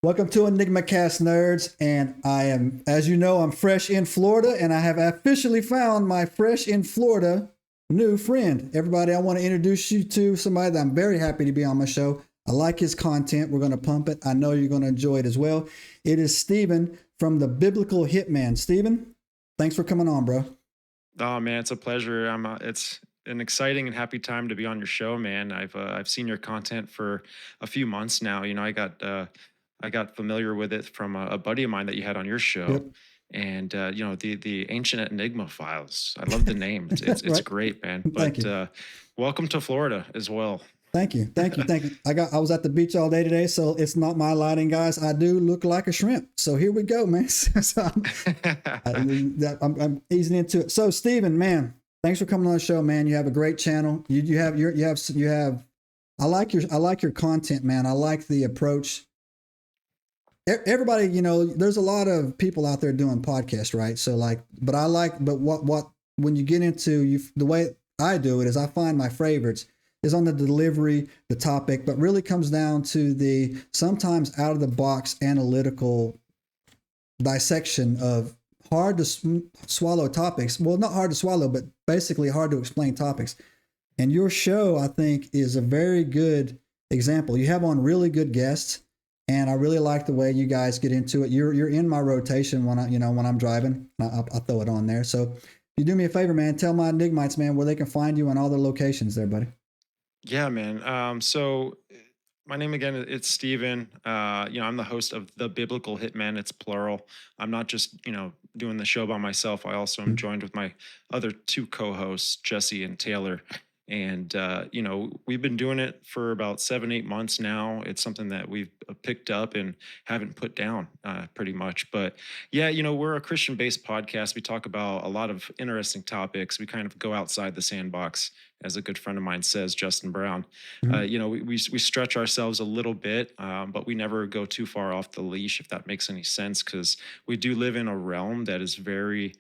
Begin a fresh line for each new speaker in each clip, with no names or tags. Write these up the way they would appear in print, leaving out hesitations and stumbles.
Welcome to EnigmaCast, nerds. And I am, as you know, I'm fresh in Florida, and I have officially found my fresh in Florida new friend. Everybody, I want to introduce you to somebody that I'm very happy to be on my show. I like his content. We're going to pump it. I know you're going to enjoy it as well. It is Stephen from the Biblical Hitman. Stephen, thanks for coming on, bro.
Oh man, it's a pleasure. It's an exciting and happy time to be on your show, man. I've seen your content for a few months now. I got familiar with it from a buddy of mine that you had on your show,
Yep.
and the ancient Enigma files. I love the name. It's
Right.
great, man.
Thank
But
you.
welcome to Florida as well.
Thank you. Thank you. Thank you. I was at the beach all day today, so it's not my lighting, guys. I do look like a shrimp. So here we go, man. So I'm easing into it. So Stephen, man, thanks for coming on the show, man. You have a great channel. You have I like your content, man. I like the approach. Everybody, there's a lot of people out there doing podcasts, right? So but what when you get into the way I do it is I find my favorites is on the delivery, the topic, but really comes down to the sometimes out of the box analytical dissection of hard to swallow topics. Well, not hard to swallow, but basically hard to explain topics. And your show, I think, is a very good example. You have on really good guests, and I really like the way you guys get into it. You're in my rotation when I'm driving. I'll throw it on there. So you do me a favor, man. Tell my Enigmites, man, where they can find you and all their locations there, buddy.
Yeah, man. So my name again, it's Steven. I'm the host of the Biblical Hitman. It's plural. I'm not just, doing the show by myself. I also am joined with my other two co-hosts, Jesse and Taylor. And, we've been doing it for about 7-8 months now. It's something that we've picked up and haven't put down pretty much. But yeah, we're a Christian-based podcast. We talk about a lot of interesting topics. We kind of go outside the sandbox, as a good friend of mine says, Justin Brown. We stretch ourselves a little bit, but we never go too far off the leash, if that makes any sense, because we do live in a realm that is very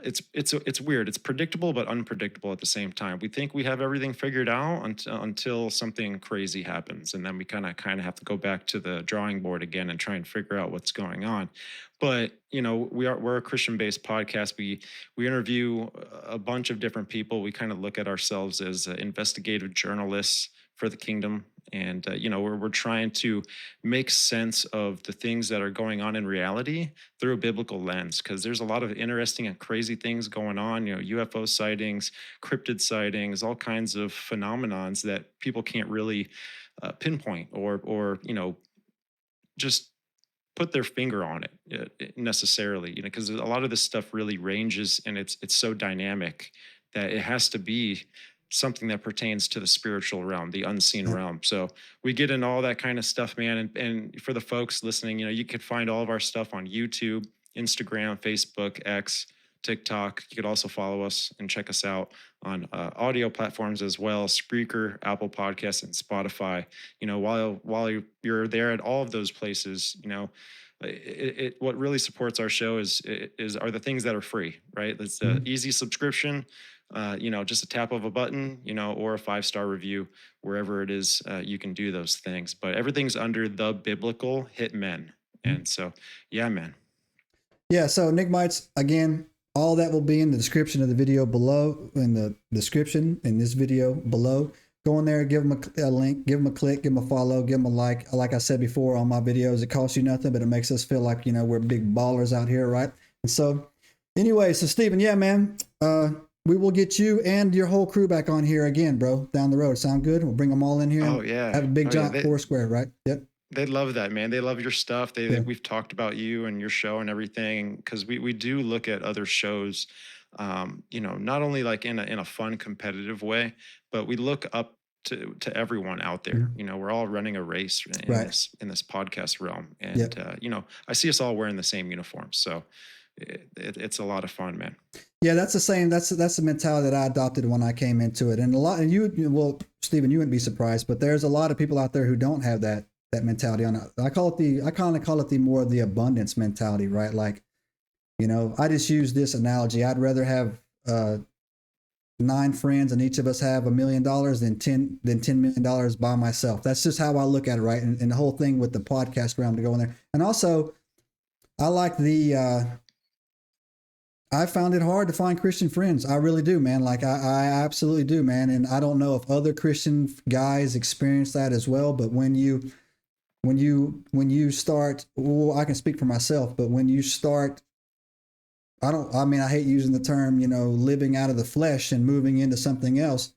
it's weird. It's predictable but unpredictable at the same time. We think we have everything figured out until something crazy happens, and then we kind of have to go back to the drawing board again and try and figure out what's going on. But we're a Christian-based podcast. We interview a bunch of different people. We kind of look at ourselves as investigative journalists for the kingdom. And, we're trying to make sense of the things that are going on in reality through a biblical lens, because there's a lot of interesting and crazy things going on, UFO sightings, cryptid sightings, all kinds of phenomenons that people can't really pinpoint or just put their finger on it necessarily, because a lot of this stuff really ranges, and it's so dynamic that it has to be something that pertains to the spiritual realm, the unseen realm. So we get into all that kind of stuff, man. And for the folks listening, you could find all of our stuff on YouTube, Instagram, Facebook, X, TikTok. You could also follow us and check us out on audio platforms as well: Spreaker, Apple Podcasts, and Spotify. While you're there at all of those places, what really supports our show are the things that are free, right? It's an easy subscription. Just a tap of a button, or a 5-star review, wherever it is, you can do those things. But everything's under the Biblical Hitmen. And so, yeah, man.
Yeah. So Enigmites, again, all that will be in the description of the video below, in the description in this video below. Go in there, give them a link, give them a click, give them a follow, give them a like. Like I said before on my videos, it costs you nothing, but it makes us feel like, we're big ballers out here, right? And so anyway, so Stephen, yeah, man, we will get you and your whole crew back on here again, bro, down the road. Sound good? We'll bring them all in here.
Oh, yeah.
Have a big giant Foursquare, right? Yep.
They love that, man. They love your stuff. We've talked about you and your show and everything, because we do look at other shows, not only like in a fun, competitive way, but we look up to everyone out there. We're all running a race in this podcast realm. And, I see us all wearing the same uniforms. So it's a lot of fun, man.
Yeah, that's the same. That's the mentality that I adopted when I came into it. And Stephen, you wouldn't be surprised, but there's a lot of people out there who don't have that mentality on it. I kind of call it the more the abundance mentality, right? Like, I just use this analogy. I'd rather have 9 friends and each of us have $1 million, then $10 million by myself. That's just how I look at it, right? And the whole thing with the podcast realm to go in there. And also, I like I found it hard to find Christian friends. I really do, man. Like I absolutely do, man. And I don't know if other Christian guys experience that as well. But when you start, well, I can speak for myself, but when you start, I hate using the term, living out of the flesh and moving into something else.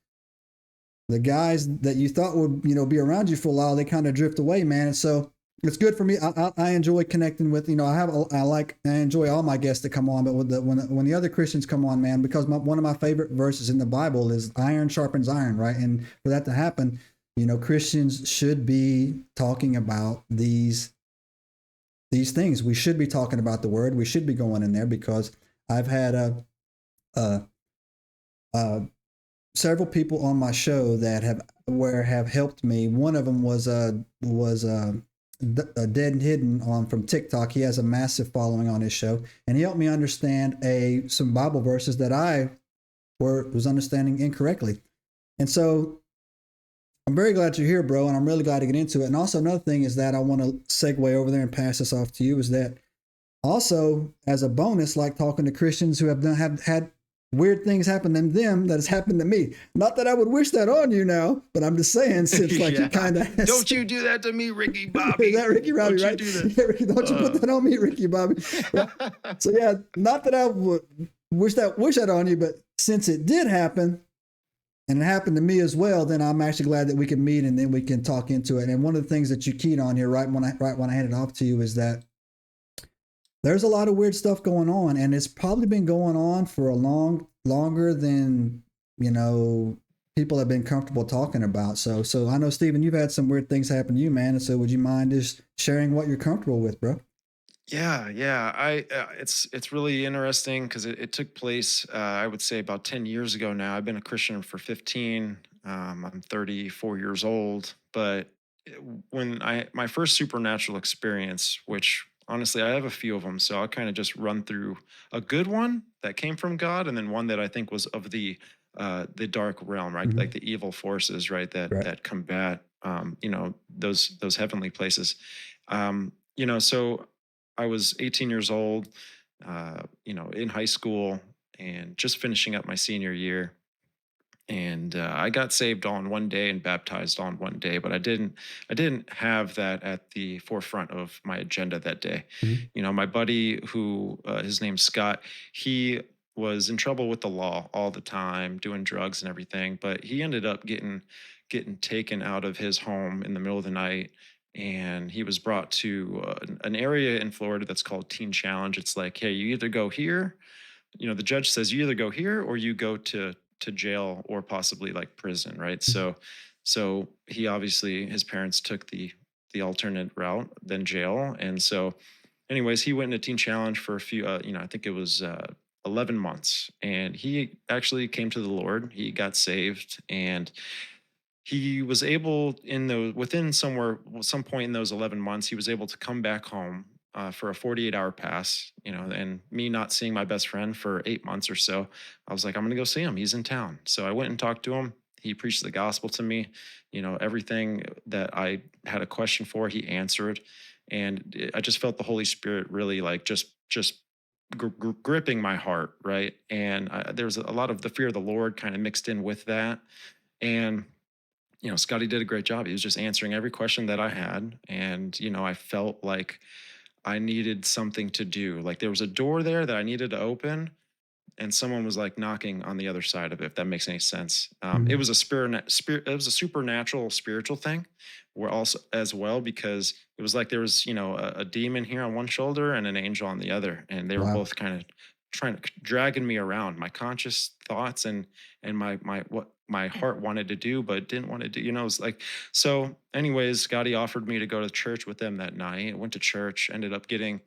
The guys that you thought would, be around you for a while, they kind of drift away, man. And so it's good for me. I enjoy connecting with, I enjoy all my guests that come on, but when the other Christians come on, man, because one of my favorite verses in the Bible is iron sharpens iron, right? And for that to happen, Christians should be talking about these things. We should be talking about the word. We should be going in there, because I've had several people on my show that have helped me. One of them was Dead and Hidden from TikTok. He has a massive following on his show, and he helped me understand some Bible verses that I was understanding incorrectly. And so I'm very glad you're here, bro, and I'm really glad to get into it. And also another thing is that I want to segue over there and pass this off to you, is that also as a bonus, like talking to Christians who have had weird things happen to them that has happened to me. Not that I would wish that on you now, but I'm just saying, since like you kind of
don't you do that to me, Ricky Bobby?
Is that Ricky Bobby,
don't
right?
You do that.
Yeah, Ricky, don't you put that on me, Ricky Bobby? Yeah. So yeah, not that I would wish that on you, but since it did happen, and it happened to me as well, then I'm actually glad that we can meet and then we can talk into it. And one of the things that you keyed on here, right when I hand it off to you, is that there's a lot of weird stuff going on, and it's probably been going on for longer than people have been comfortable talking about. So I know, Stephen, you've had some weird things happen to you, man. And so would you mind just sharing what you're comfortable with, bro?
Yeah. It's really interesting because it took place, I would say, about 10 years ago now. I've been a Christian for 15. I'm 34 years old, but when my first supernatural experience, which honestly I have a few of them, so I'll kind of just run through a good one that came from God, and then one that I think was of the dark realm, right? Mm-hmm. Like the evil forces, right? That combat, those heavenly places. So I was 18 years old, in high school and just finishing up my senior year. And I got saved on one day and baptized on one day, but I didn't have that at the forefront of my agenda that day. Mm-hmm. My buddy, who his name's Scott, he was in trouble with the law all the time, doing drugs and everything, but he ended up getting taken out of his home in the middle of the night. And he was brought to an area in Florida that's called Teen Challenge. It's like, hey, you either go here, the judge says you either go here or you go to jail or possibly like prison, right? So he obviously, his parents took the alternate route than jail. And so anyways, he went into Teen Challenge for a few, I think it was 11 months. And he actually came to the Lord. He got saved, and he was able some point in those 11 months, he was able to come back home for a 48-hour pass, and me not seeing my best friend for 8 months or so, I was like, I'm going to go see him. He's in town. So I went and talked to him. He preached the gospel to me, everything that I had a question for, he answered. And I just felt the Holy Spirit really like just gripping my heart. Right. And there was a lot of the fear of the Lord kind of mixed in with that. And Scotty did a great job. He was just answering every question that I had. And, I felt like I needed something to do. Like there was a door there that I needed to open, and someone was like knocking on the other side of it, if that makes any sense. It was it was a supernatural spiritual thing, where also as well, because it was like there was, a demon here on one shoulder and an angel on the other. And they were both kind of dragging me around my conscious thoughts and what my heart wanted to do, but didn't want to do, it was like, so anyways, Scotty offered me to go to church with them that night. I went to church, ended up getting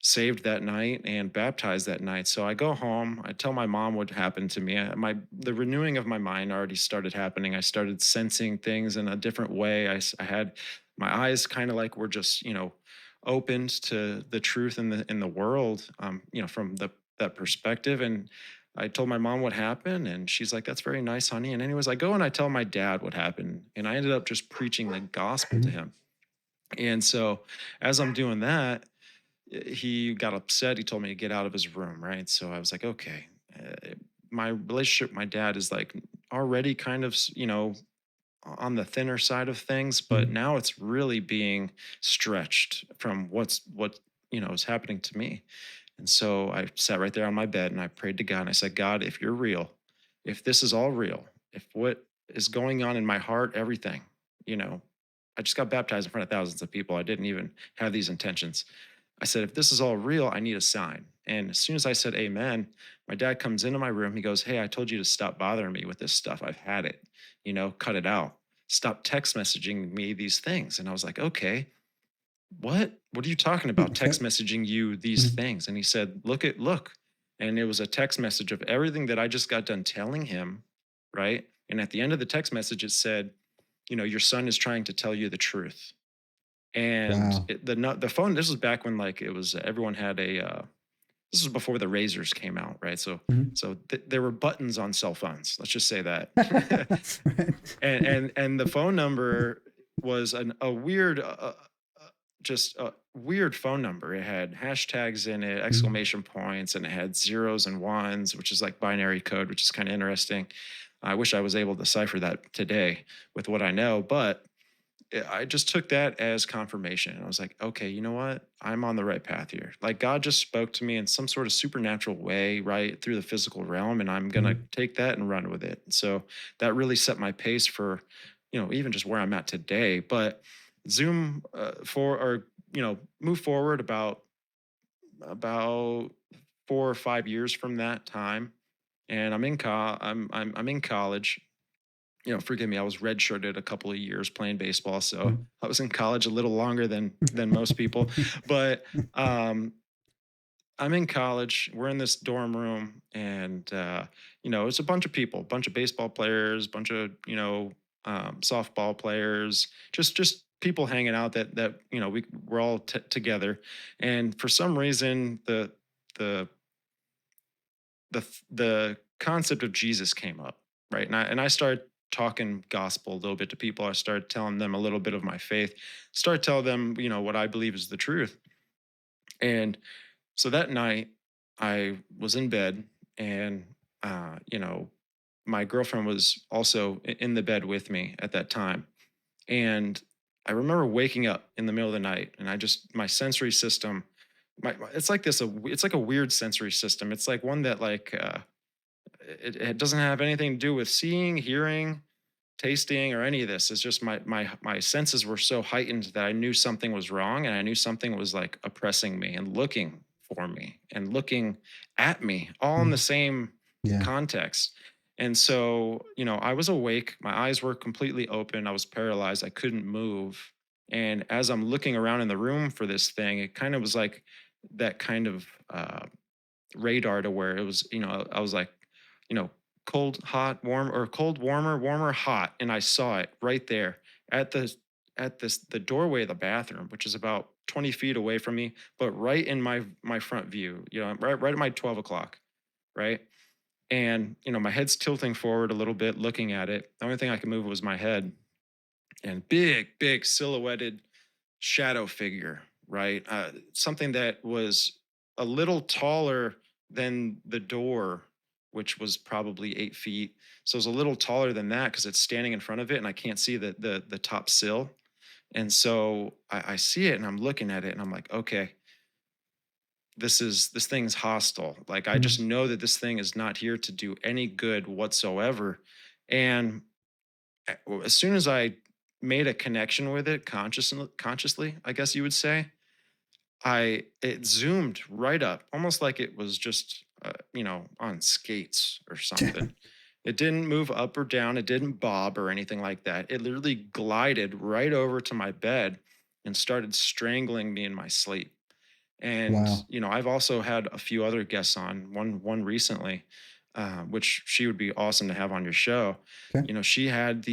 saved that night and baptized that night. So I go home, I tell my mom what happened to me. The renewing of my mind already started happening. I started sensing things in a different way. I had my eyes kind of like were just, opened to the truth in the world, from that perspective. And I told my mom what happened, and she's like, "That's very nice, honey." And anyways, I go and I tell my dad what happened, and I ended up just preaching the gospel to
Mhm.
him. And so as I'm doing that, he got upset. He told me to get out of his room, right? So I was like, okay. My relationship with my dad is like already kind of, on the thinner side of things, but
Mhm.
now it's really being stretched from what is happening to me. And so I sat right there on my bed and I prayed to God and I said, God, if you're real, if this is all real, if what is going on in my heart, everything, you know, I just got baptized in front of thousands of people. I didn't even have these intentions. I said, if this is all real, I need a sign. And as soon as I said amen, my dad comes into my room. He goes, hey, I told you to stop bothering me with this stuff. I've had it, cut it out. Stop text messaging me these things. And I was like, okay, what are you talking about?
Okay.
Text messaging you these
Mhm.
things. And he said, look. And it was a text message of everything that I just got done telling him. Right. And at the end of the text message, it said, your son is trying to tell you the truth. And
Wow.
the phone, this was back when like it was, everyone had this was before the razors came out. Right. So,
Mhm.
there were buttons on cell phones. Let's just say that.
Right.
And the phone number was a weird just a weird phone number. It had hashtags in it,
Mhm.
exclamation points, and it had zeros and ones, which is like binary code, which is kind of interesting. I wish I was able to decipher that today with what I know, but I just took that as confirmation. And I was like, okay, you know what? I'm on the right path here. Like God just spoke to me in some sort of supernatural way, right through the physical realm. And I'm going to
Mhm.
take that and run with it. So that really set my pace for, even just where I'm at today. But Zoom move forward about 4 or 5 years from that time. And I'm in college. Forgive me, I was redshirted a couple of years playing baseball, so
Mhm.
I was in college a little longer than most people. But um, I'm in college. We're in this dorm room, and it's a bunch of people, a bunch of baseball players, a bunch of softball players, just people hanging out that we're all together. And for some reason, the the concept of Jesus came up, right? And I started talking gospel a little bit to people. I started telling them a little bit of my faith, start telling them, what I believe is the truth. And so that night I was in bed and uh, you know, my girlfriend was also in the bed with me at that time. And I remember waking up in the middle of the night and my sensory system, it's like it's like a weird sensory system. It's like one that like it doesn't have anything to do with seeing, hearing, tasting, or any of this. It's just my senses were so heightened that I knew something was wrong, and I knew something was like oppressing me and looking for me and looking at me, all in the
Mhm.
same
Yeah.
context. And so, I was awake. My eyes were completely open. I was paralyzed. I couldn't move. And as I'm looking around in the room for this thing, it kind of was like that kind of radar to where it was, I was like, you know, cold, hot, warm, or cold, warmer, warmer, hot. And I saw it right there at the doorway of the bathroom, which is about 20 feet away from me, but right in my front view, right at my 12 o'clock, right? And my head's tilting forward a little bit, looking at it. The only thing I could move was my head, and big silhouetted shadow figure, right? Something that was a little taller than the door, which was probably 8 feet. So it was a little taller than that because it's standing in front of it, and I can't see the top sill. And so I see it, and I'm looking at it, and I'm like, okay, this thing's hostile. Like I just
Mhm.
know that this thing is not here to do any good whatsoever. And as soon as I made a connection with it consciously, I guess you would say, it zoomed right up, almost like it was just on skates or something. It didn't move up or down, it didn't bob or anything like that. It literally glided right over to my bed and started strangling me in my sleep. And
Wow.
I've also had a few other guests on, one recently, which she would be awesome to have on your show.
Okay.
She had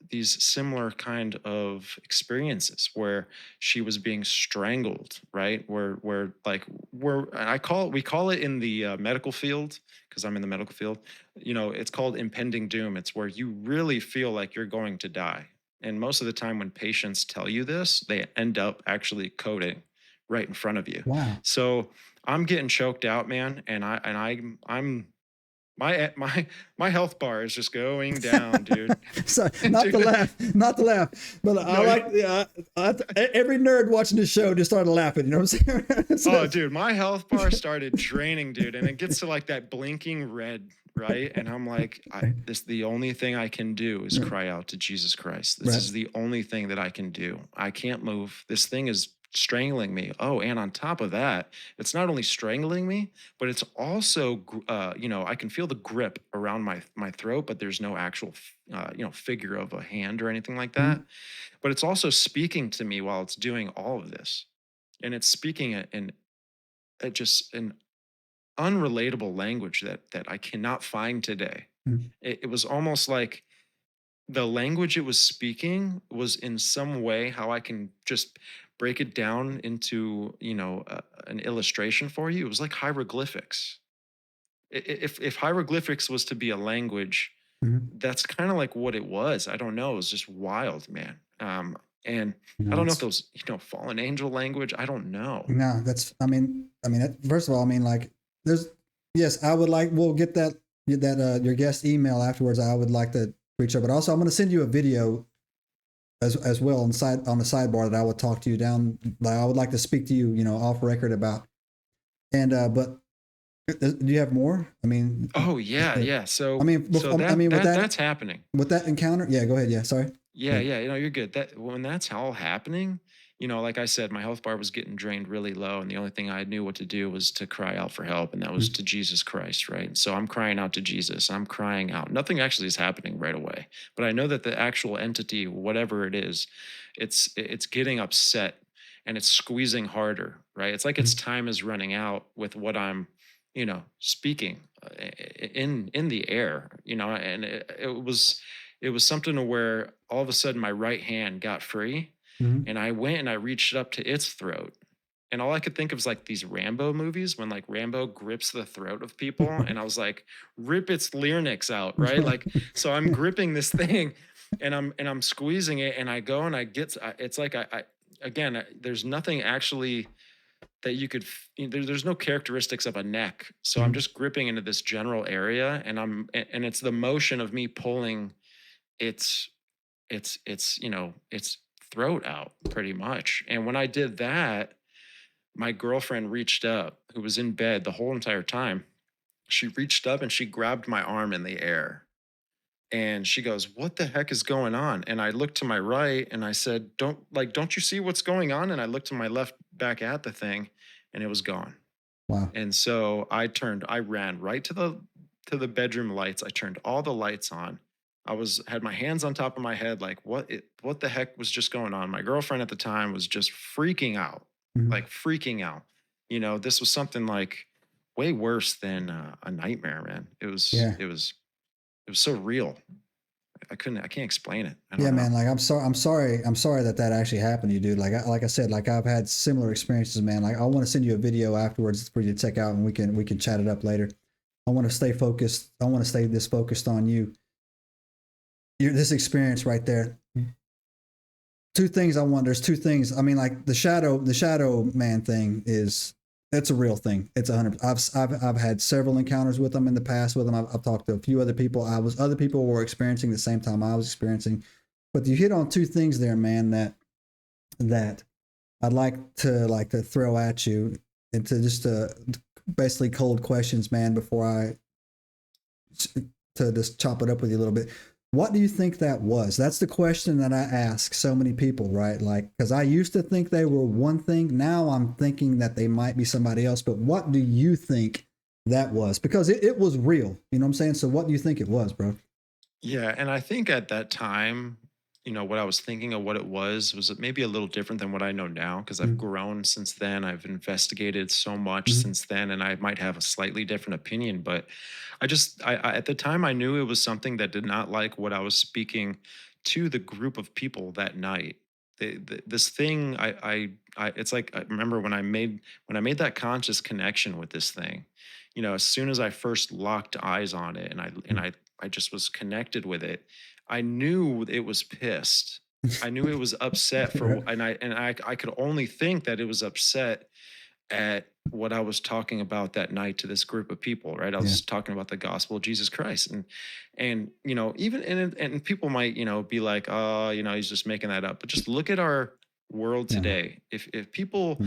these similar kind of experiences where she was being strangled, right? Where like we call it in the medical field, because I'm in the medical field. It's called impending doom. It's where you really feel like you're going to die. And most of the time when patients tell you this, they end up actually coding right in front of you.
Wow.
So I'm getting choked out, man, and I'm my health bar is just going down, dude.
Sorry, not to laugh, but I like every nerd watching this show just started laughing. You know what I'm saying?
Oh, dude, my health bar started draining, dude, and it gets to like that blinking red, right? And I'm like, the only thing I can do is cry out to Jesus Christ. This is the only thing that I can do. I can't move. This thing is strangling me. Oh, and on top of that, it's not only strangling me, but it's also, I can feel the grip around my throat, but there's no actual, figure of a hand or anything like that. But it's also speaking to me while it's doing all of this, and it's speaking in just an unrelatable language that I cannot find today. It was almost like the language it was speaking was in some way how I can just break it down into an illustration for you. It was like hieroglyphics. If hieroglyphics was to be a language, that's kind of like what it was. I don't know. It was just wild, man. And I don't know if those fallen angel language. I don't know.
No, first of all, like I would like, we'll get that your guest email afterwards. I would like to reach out, but also I'm going to send you a video as well on the sidebar that I would talk to you down. I would like to speak to you, off record about. And but do you have more?
Oh yeah. So that's happening
with that encounter. Yeah, go ahead. Yeah, sorry.
Yeah. You're good. That when that's all happening, like I said, my health bar was getting drained really low, and the only thing I knew what to do was to cry out for help, and that was to Jesus Christ, right? So I'm crying out to Jesus. I'm crying out. Nothing actually is happening right away, but I know that the actual entity, whatever it is, it's getting upset and it's squeezing harder, right? It's like its time is running out with what I'm, speaking in the air, and it was something to where all of a sudden my right hand got free. And I went and I reached up to its throat. And all I could think of was like these Rambo movies when like Rambo grips the throat of people. And I was like, rip its larynx out, right? Like, so I'm gripping this thing and I'm squeezing it, and I go and I get, it's like, again, there's nothing actually that you could, there's no characteristics of a neck. So I'm just gripping into this general area, and it's the motion of me pulling its throat out pretty much. And when I did that, my girlfriend reached up, who was in bed the whole entire time. She reached up and she grabbed my arm in the air, and she goes, "What the heck is going on?" And I looked to my right and I said, don't you see what's going on?" And I looked to my left back at the thing, and it was gone.
Wow.
And so I ran right to the bedroom lights. I turned all the lights on. Had my hands on top of my head, like what the heck was just going on? My girlfriend at the time was just freaking out, like freaking out. This was something like way worse than a nightmare, man. It was so real. I can't explain it. I don't know.
Man. Like I'm sorry that actually happened to you, dude. Like I said, like I've had similar experiences, man. Like I want to send you a video afterwards for you to check out, and we can chat it up later. I want to stay focused. I want to stay this focused on you. This experience right there. There's two things. Like the shadow man thing it's a real thing. It's 100%. I've had several encounters with them in the past with them. I've talked to a few other people. Other people were experiencing the same time I was experiencing. But you hit on two things there, man, that I'd like to throw at you, and to just basically cold questions, man, before to just chop it up with you a little bit. What do you think that was? That's the question that I ask so many people, right? Like, because I used to think they were one thing. Now I'm thinking that they might be somebody else. But what do you think that was? Because it was real. You know what I'm saying? So what do you think it was, bro?
Yeah. And I think at that time, what I was thinking of what it was maybe a little different than what I know now, because I've grown since then. I've investigated so much since then, and I might have a slightly different opinion. But I at the time, I knew it was something that did not like what I was speaking to the group of people that night. This thing, it's like, I remember when I made that conscious connection with this thing, you know, as soon as I first locked eyes on it, and I just was connected with it, I knew it was pissed. I knew it was upset for, and I could only think that it was upset at what I was talking about that night to this group of people, right? I was talking about the gospel of Jesus Christ. And, you know, even, and people might, you know, be like, oh, you know, he's just making that up. But just look at our world today. If people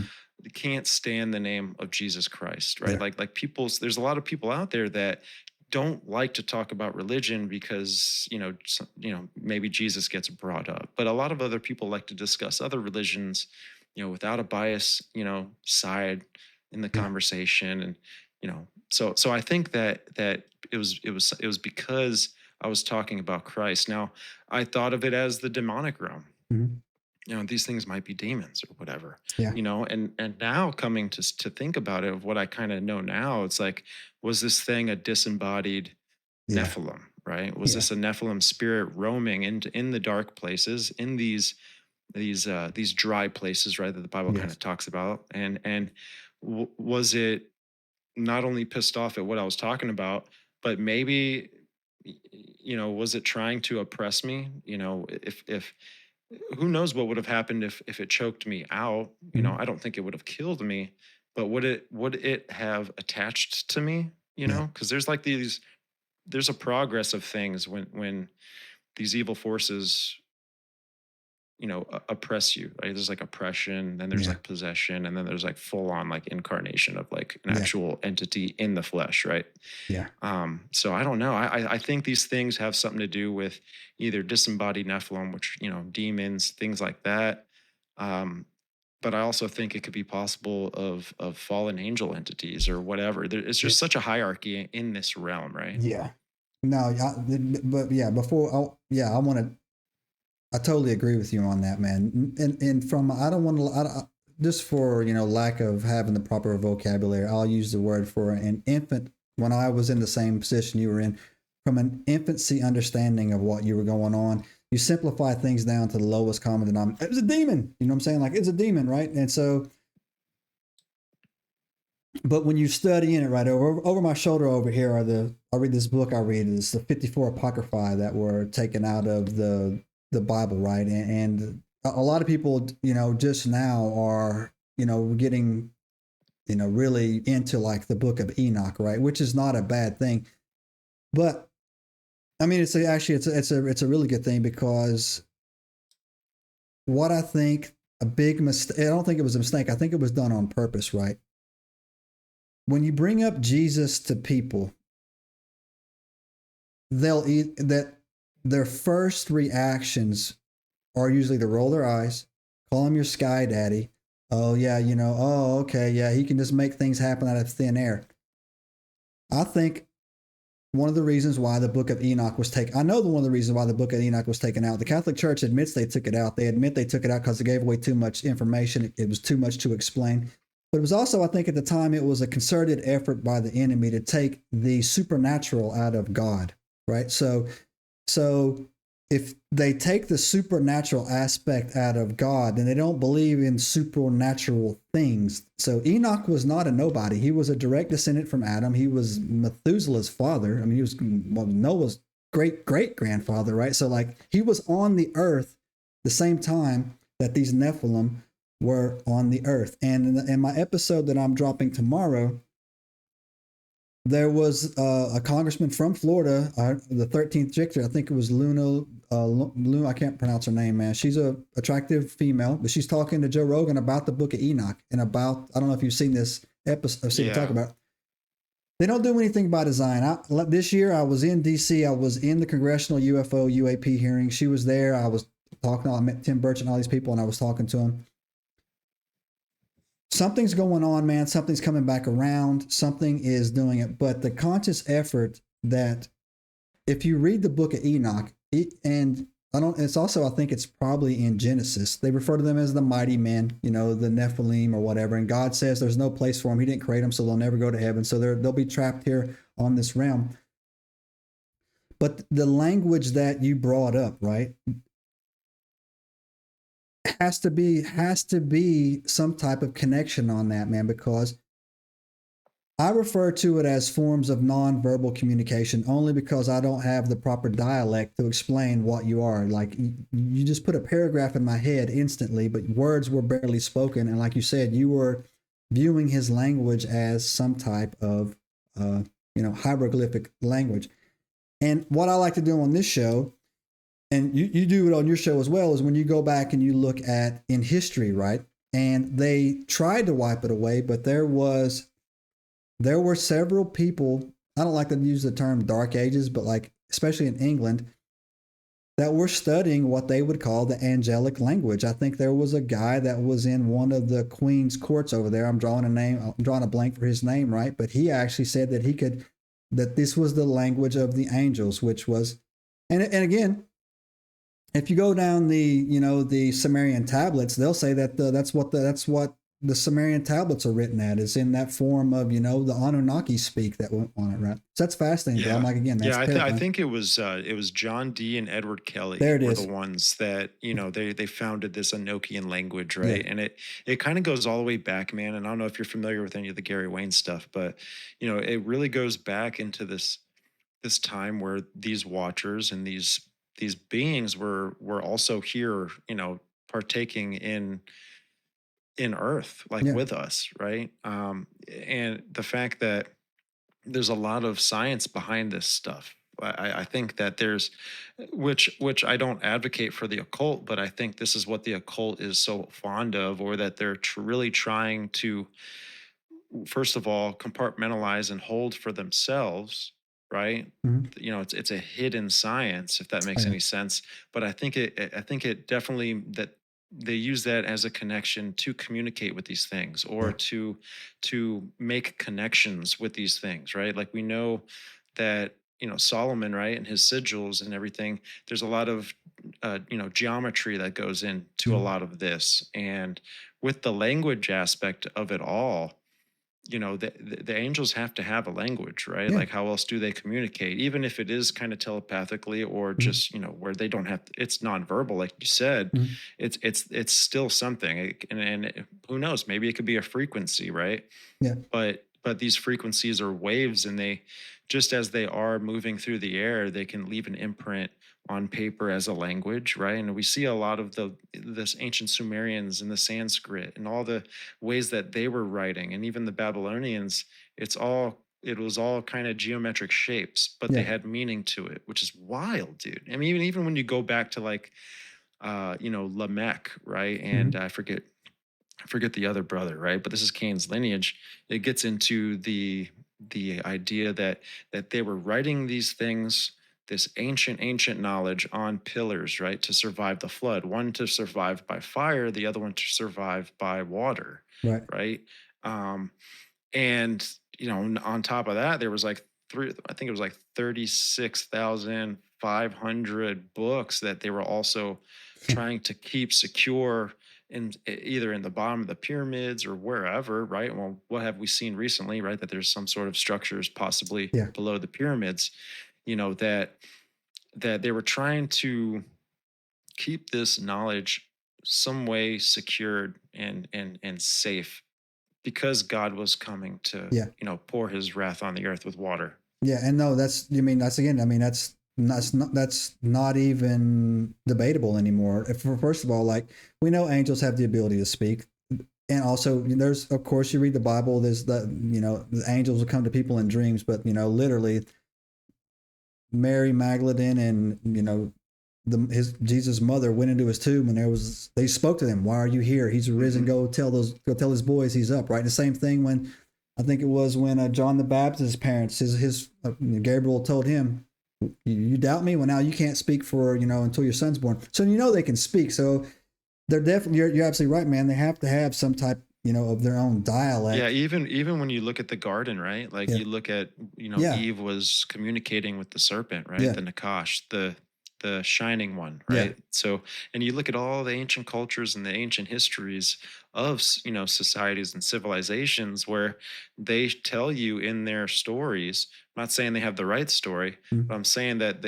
can't stand the name of Jesus Christ, right? Like there's a lot of people out there that don't like to talk about religion because, you know, maybe Jesus gets brought up, but a lot of other people like to discuss other religions, you know, without a bias, you know, side in the conversation. And, you know, so I think that it was because I was talking about Christ. Now, I thought of it as the demonic realm. You know, these things might be demons or whatever, you know, and now coming to think about it, of what I kind of know now, it's like, was this thing a disembodied Nephilim, right? Was this a Nephilim spirit roaming in the dark places, in these dry places, right, that the Bible kind of talks about, and was it not only pissed off at what I was talking about, but maybe, you know, was it trying to oppress me? You know, if who knows what would have happened if it choked me out? You know, I don't think it would have killed me, but would it have attached to me? You know, because there's like there's a progress of things when these evil forces, you know, oppress you, right? There's like oppression, then there's like possession, and then there's like full on like incarnation of like an actual entity in the flesh, right? So I don't know. I think these things have something to do with either disembodied Nephilim, which, you know, demons, things like that. But I also think it could be possible of fallen angel entities or whatever. It's just such a hierarchy in this realm, right?
No, but I want to. I totally agree with you on that, man. And from, I don't want to, just for, you know, lack of having the proper vocabulary, I'll use the word for an infant. When I was in the same position you were in, from an infancy understanding of what you were going on, you simplify things down to the lowest common denominator. It was a demon. You know what I'm saying? Like, it's a demon, right? And so, but when you study in it, right, over my shoulder over here I read this book it's the 54 Apocrypha that were taken out of the Bible, right? And a lot of people, you know, just now are, you know, getting, you know, really into like the book of Enoch, right? Which is not a bad thing. But I mean, it's a really good thing, because what I think a big mistake, I don't think it was a mistake. I think it was done on purpose, right? When you bring up Jesus to people, their first reactions are usually to roll their eyes, call him your sky daddy. Oh yeah, you know, oh okay, yeah, he can just make things happen out of thin air. I think one of the reasons why the book of Enoch was taken, I know one of the reasons why the book of Enoch was taken out. The Catholic Church admits they took it out. They admit they took it out because it gave away too much information. It was too much to explain. But it was also, I think at the time, it was a concerted effort by the enemy to take the supernatural out of God, right? So if they take the supernatural aspect out of God, then they don't believe in supernatural things. So Enoch was not a nobody. He was a direct descendant from Adam. He was Methuselah's father. I mean, he was Noah's great-great-grandfather, right? So like, he was on the earth the same time that these Nephilim were on the earth. And in my episode that I'm dropping tomorrow, there was a congressman from Florida, the 13th district. I think it was Luna. I can't pronounce her name, man. She's a attractive female, but she's talking to Joe Rogan about the book of Enoch and about, I don't know if you've seen this episode, I've seen you talk about it. They don't do anything by design. This year I was in DC. I was in the congressional UAP hearing. She was there. I was talking. I met Tim Burch and all these people, and I was talking to them. Something's going on, man. Something's coming back around. Something is doing it. But the conscious effort that, if you read the book of Enoch, it's also, I think it's probably in Genesis, they refer to them as the mighty men, you know, the Nephilim or whatever. And God says there's no place for them. He didn't create them, so they'll never go to heaven. So they'll be trapped here on this realm. But the language that you brought up, right? has to be some type of connection on that, man, because I refer to it as forms of nonverbal communication only because I don't have the proper dialect to explain what you are. Like you just put a paragraph in my head instantly, but words were barely spoken. And like you said, you were viewing his language as some type of, hieroglyphic language. And what I like to do on this show, and you do it on your show as well, is when you go back and you look at in history, right? And they tried to wipe it away, but there were several people, I don't like to use the term dark ages, but like especially in England, that were studying what they would call the angelic language. I think there was a guy that was in one of the Queen's courts over there. I'm drawing a blank for his name, right? But he actually said that this was the language of the angels, which was, and again, if you go down the Sumerian tablets, they'll say that that's what the Sumerian tablets are written at, is in that form of the Anunnaki speak that went on it, right? So that's fascinating. But I'm like, again, that's
I think it was John Dee and Edward Kelly
there it
were
is.
the ones that they founded this Enochian language, right? And it kind of goes all the way back, man. And I don't know if you're familiar with any of the Gary Wayne stuff, but it really goes back into this time where these watchers and these beings were also here, partaking in Earth, like
Yeah.
with us, right? And the fact that there's a lot of science behind this stuff. I think that there's, which I don't advocate for the occult, but I think this is what the occult is so fond of, or that they're really trying to, first of all, compartmentalize and hold for themselves, right?
Mhm.
It's a hidden science, if that
Oh,
makes
yeah.
any sense. But I think it definitely that they use that as a connection to communicate with these things, or
Yeah.
to make connections with these things, right? Like we know that Solomon, right, and his sigils and everything. There's a lot of geometry that goes into a
Mhm.
lot of this, and with the language aspect of it all, the angels have to have a language, right?
Yeah.
Like how else do they communicate, even if it is kind of telepathically, or
Mhm.
just where they don't have it's nonverbal, like you said.
Mhm.
It's still something. And who knows, maybe it could be a frequency, right?
Yeah.
But these frequencies are waves, and they, just as they are moving through the air, they can leave an imprint on paper as a language, right? And we see a lot of this ancient Sumerians and the Sanskrit and all the ways that they were writing, and even the Babylonians. It was all kind of geometric shapes, but they
Yeah.
had meaning to it, which is wild, dude. I mean, even when you go back to like Lamech, right? And
Mhm.
I forget the other brother, right? But this is Cain's lineage. It gets into the idea that they were writing these things, this ancient knowledge, on pillars, right, to survive the flood. One to survive by fire, the other one to survive by water,
Right.
right? Um, and on top of that, there was like I think it was like 36,500 books that they were also trying to keep secure in, either in the bottom of the pyramids or wherever, right? Well, what have we seen recently, right? That there's some sort of structures possibly
Yeah.
below the pyramids, that they were trying to keep this knowledge some way secured and safe, because God was coming to,
Yeah.
pour his wrath on the earth with water.
Yeah. And no, that's again, I mean, that's not even debatable anymore. First of all, like we know angels have the ability to speak. And also there's, of course, you read the Bible, there's the angels will come to people in dreams, but literally Mary Magdalene and his Jesus' mother went into his tomb, and they spoke to them. Why are you here? He's risen.
Mm-hmm.
Go tell his boys he's up. Right. And the same thing when I think it was when John the Baptist's parents, his Gabriel told him, you doubt me? Well, now you can't speak for until your son's born. So they can speak. So they're definitely, you're absolutely right, man. They have to have some type of their own
Yeah,
dialect.
even when you look at the garden, right? Like
Yeah.
you look at,
Yeah.
Eve was communicating with the serpent, right?
Yeah.
The Nakash, the shining one,
Yeah.
right? So, and you look at all the ancient cultures and the ancient histories, of societies and civilizations where they tell you in their stories. I'm not saying they have the right story, but I'm saying that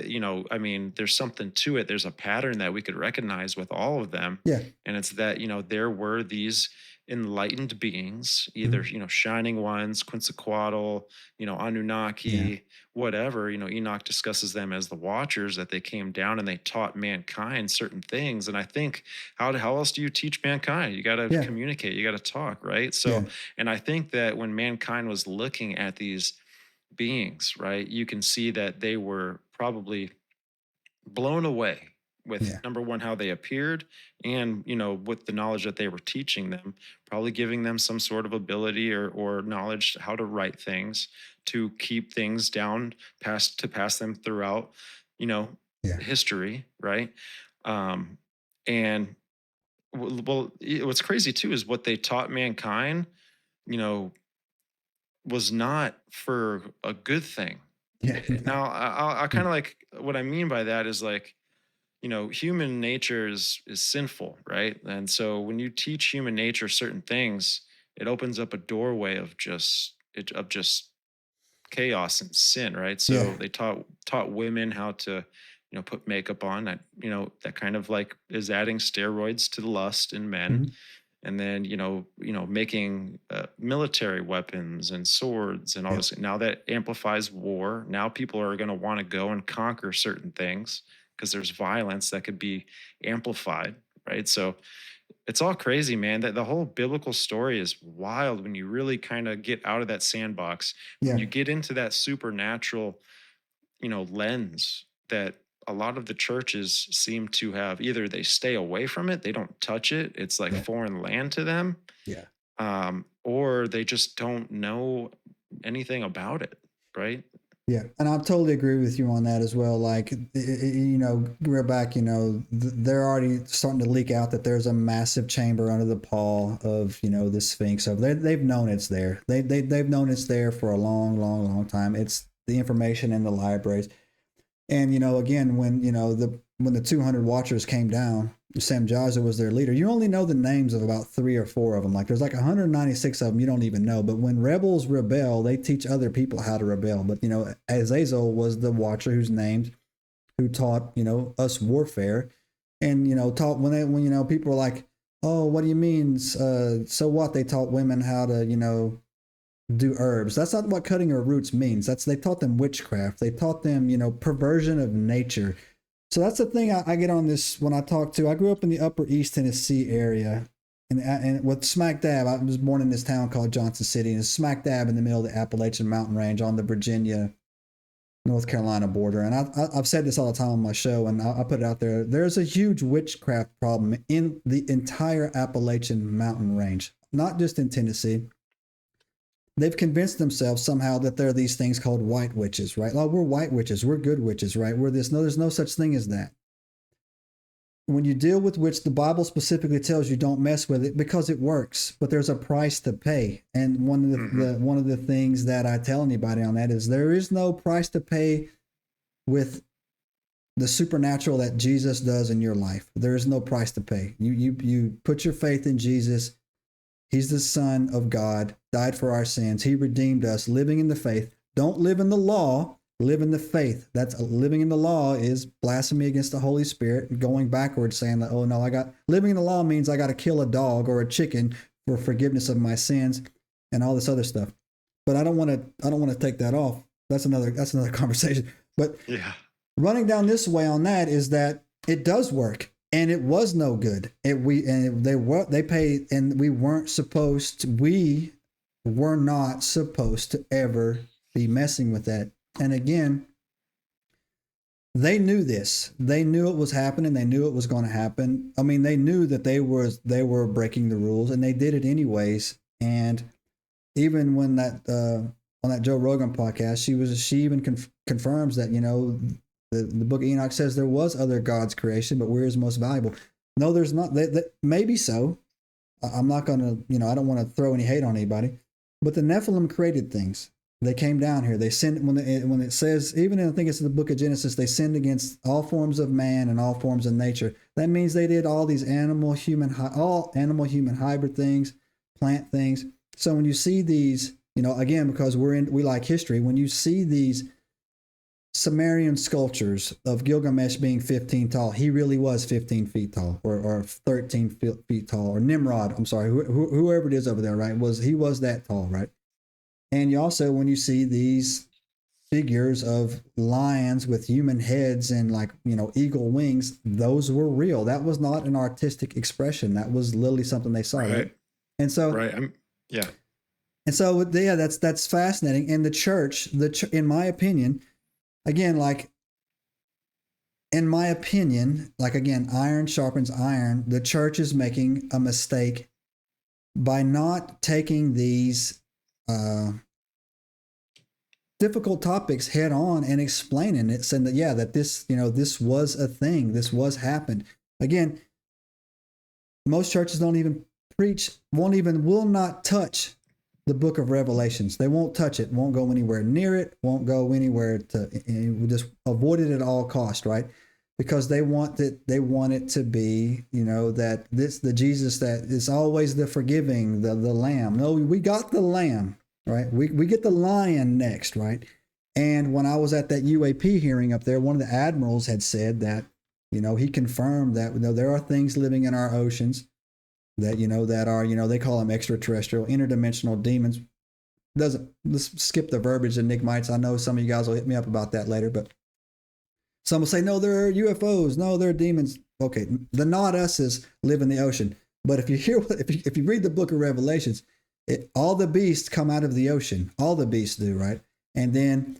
I mean, there's something to it. There's a pattern that we could recognize with all of them.
Yeah.
And it's that, there were these enlightened beings, either, shining ones, Quetzalcoatl, Anunnaki, whatever. Enoch discusses them as the watchers, that they came down and they taught mankind certain things. And I think, how else do you teach mankind? You got to communicate, you got to talk, right? So, and I think that when mankind was looking at these beings, right, you can see that they were probably blown away with number one, how they appeared, and with the knowledge that they were teaching them, probably giving them some sort of ability or knowledge how to write things, to keep things down, pass them throughout history, right? And well, what's crazy too is what they taught mankind was not for a good thing. Now I kind of like, what I mean by that is like, human nature is sinful, right? And so when you teach human nature certain things, it opens up a doorway of just chaos and sin, right? So they taught women how to, put makeup on. That that kind of like is adding steroids to the lust in men. And then making military weapons and swords and all this. Now that amplifies war. Now people are going to want to go and conquer certain things, because there's violence that could be amplified, right? So it's all crazy, man. That the whole biblical story is wild when you really kind of get out of that sandbox. When you get into that supernatural, lens that a lot of the churches seem to have. Either they stay away from it, they don't touch it, it's like foreign land to them. Or they just don't know anything about it, right?
Yeah, and I totally agree with you on that as well. Like, real back, they're already starting to leak out that there's a massive chamber under the paw of, the Sphinx. So they've known it's there. They've known it's there for a long, long, long time. It's the information in the libraries. And, again, when the 200 Watchers came down, Sam Jaza was their leader. You only know the names of about 3 or 4 of them. Like, there's like 196 of them you don't even know. But when rebels rebel, they teach other people how to rebel. But, Azazel was the Watcher who taught, us warfare. And, taught when people were like, oh, what do you mean? So what? They taught women how to, do herbs. That's not what cutting her roots means. They taught them witchcraft. They taught them, perversion of nature. So that's the thing I get on this when I talk to. I grew up in the Upper East Tennessee area, and with smack dab, I was born in this town called Johnson City, and it's smack dab in the middle of the Appalachian Mountain Range on the Virginia, North Carolina border. And I've said this all the time on my show, and I put it out there. There's a huge witchcraft problem in the entire Appalachian Mountain Range, not just in Tennessee. They've convinced themselves somehow that there are these things called white witches, right? Oh, we're white witches. We're good witches, right? We're this. No, there's no such thing as that. When you deal with witch, the Bible specifically tells you don't mess with it because it works, but there's a price to pay. And one of the things that I tell anybody on that is there is no price to pay with the supernatural that Jesus does in your life. There is no price to pay. You put your faith in Jesus. He's the Son of God, died for our sins. He redeemed us, living in the faith. Don't live in the law, live in the faith. That's living in the law is blasphemy against the Holy Spirit, going backwards, saying that, oh no, living in the law means I got to kill a dog or a chicken for forgiveness of my sins and all this other stuff. But I don't want to take that off. That's another conversation. But running down this way on that is that it does work. And it was no good. We were not supposed to ever be messing with that. And again, they knew this. They knew it was happening. They knew it was going to happen. I mean, they knew that they were breaking the rules, and they did it anyways. And even when on that Joe Rogan podcast, she even confirms that the book of Enoch says there was other gods' creation, but where is most valuable? No, there's not. Maybe so. I'm not going to, I don't want to throw any hate on anybody. But the Nephilim created things. They came down here. They sinned when it says, even in, I think it's in the book of Genesis, they sinned against all forms of man and all forms of nature. That means they did all these all animal human hybrid things, plant things. So when you see these, again, because we like history, when you see these Sumerian sculptures of Gilgamesh being 15 tall, he really was 15 feet tall, or 13 feet tall, or Nimrod, I'm sorry, whoever it is over there, right? He was that tall, right? And you also, when you see these figures of lions with human heads and eagle wings, those were real. That was not an artistic expression. That was literally something they saw. Right. And so,
right.
And so, yeah, that's fascinating. And the church, in my opinion, again, again, iron sharpens iron. The church is making a mistake by not taking these difficult topics head on and explaining it, saying that this was a thing, this was happened. Again, most churches don't even preach, will not touch the book of Revelations. They won't touch it, won't go anywhere near it, won't go anywhere to just avoid it at all cost, right? Because they want it to be, that the Jesus that is always the forgiving, the lamb. No, we got the lamb, right? We get the lion next, right? And when I was at that UAP hearing up there, one of the admirals had said that, he confirmed that there are things living in our oceans that, that are, they call them extraterrestrial, interdimensional demons. Let's skip the verbiage, enigmites. I know some of you guys will hit me up about that later, but some will say, no, they're UFOs. No, they're demons. Okay, the not us's live in the ocean. But if you read the book of Revelations, all the beasts come out of the ocean. All the beasts do, right? And then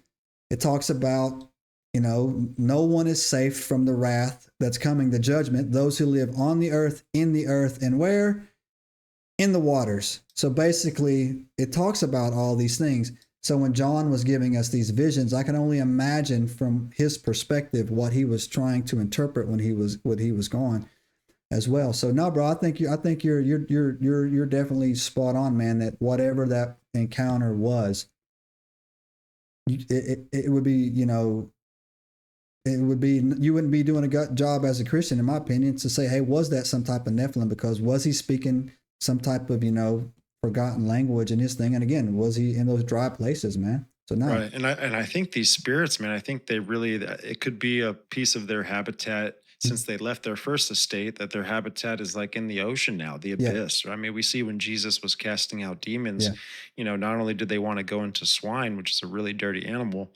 it talks about, no one is safe from the wrath that's coming, the judgment. Those who live on the earth, in the earth, and where? In the waters. So basically, it talks about all these things. So when John was giving us these visions, I can only imagine from his perspective what he was trying to interpret when he was gone as well. So no, bro, I think you're definitely spot on, man. That whatever that encounter was, it would be, it would be, you wouldn't be doing a good job as a Christian, in my opinion, to say, hey, was that some type of Nephilim? Because was he speaking some type of, forgotten language in his thing? And again, was he in those dry places, man? So no.
Right. And I think these spirits, man, I think it could be a piece of their habitat since they left their first estate, that their habitat is like in the ocean now, the abyss. Yeah. I mean, we see when Jesus was casting out demons, not only did they want to go into swine, which is a really dirty animal,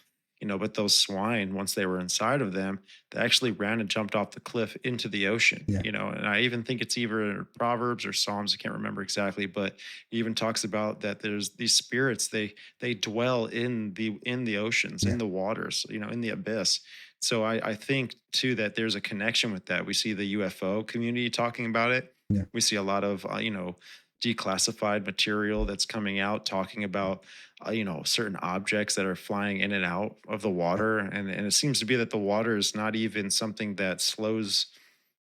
but those swine, once they were inside of them, they actually ran and jumped off the cliff into the ocean, and I even think it's either Proverbs or Psalms, I can't remember exactly, but it even talks about that there's these spirits, they dwell in the oceans, in the waters, in the abyss. So I think too, that there's a connection with that. We see the UFO community talking about it. Yeah. We see a lot of, declassified material that's coming out talking about certain objects that are flying in and out of the water, and it seems to be that the water is not even something that slows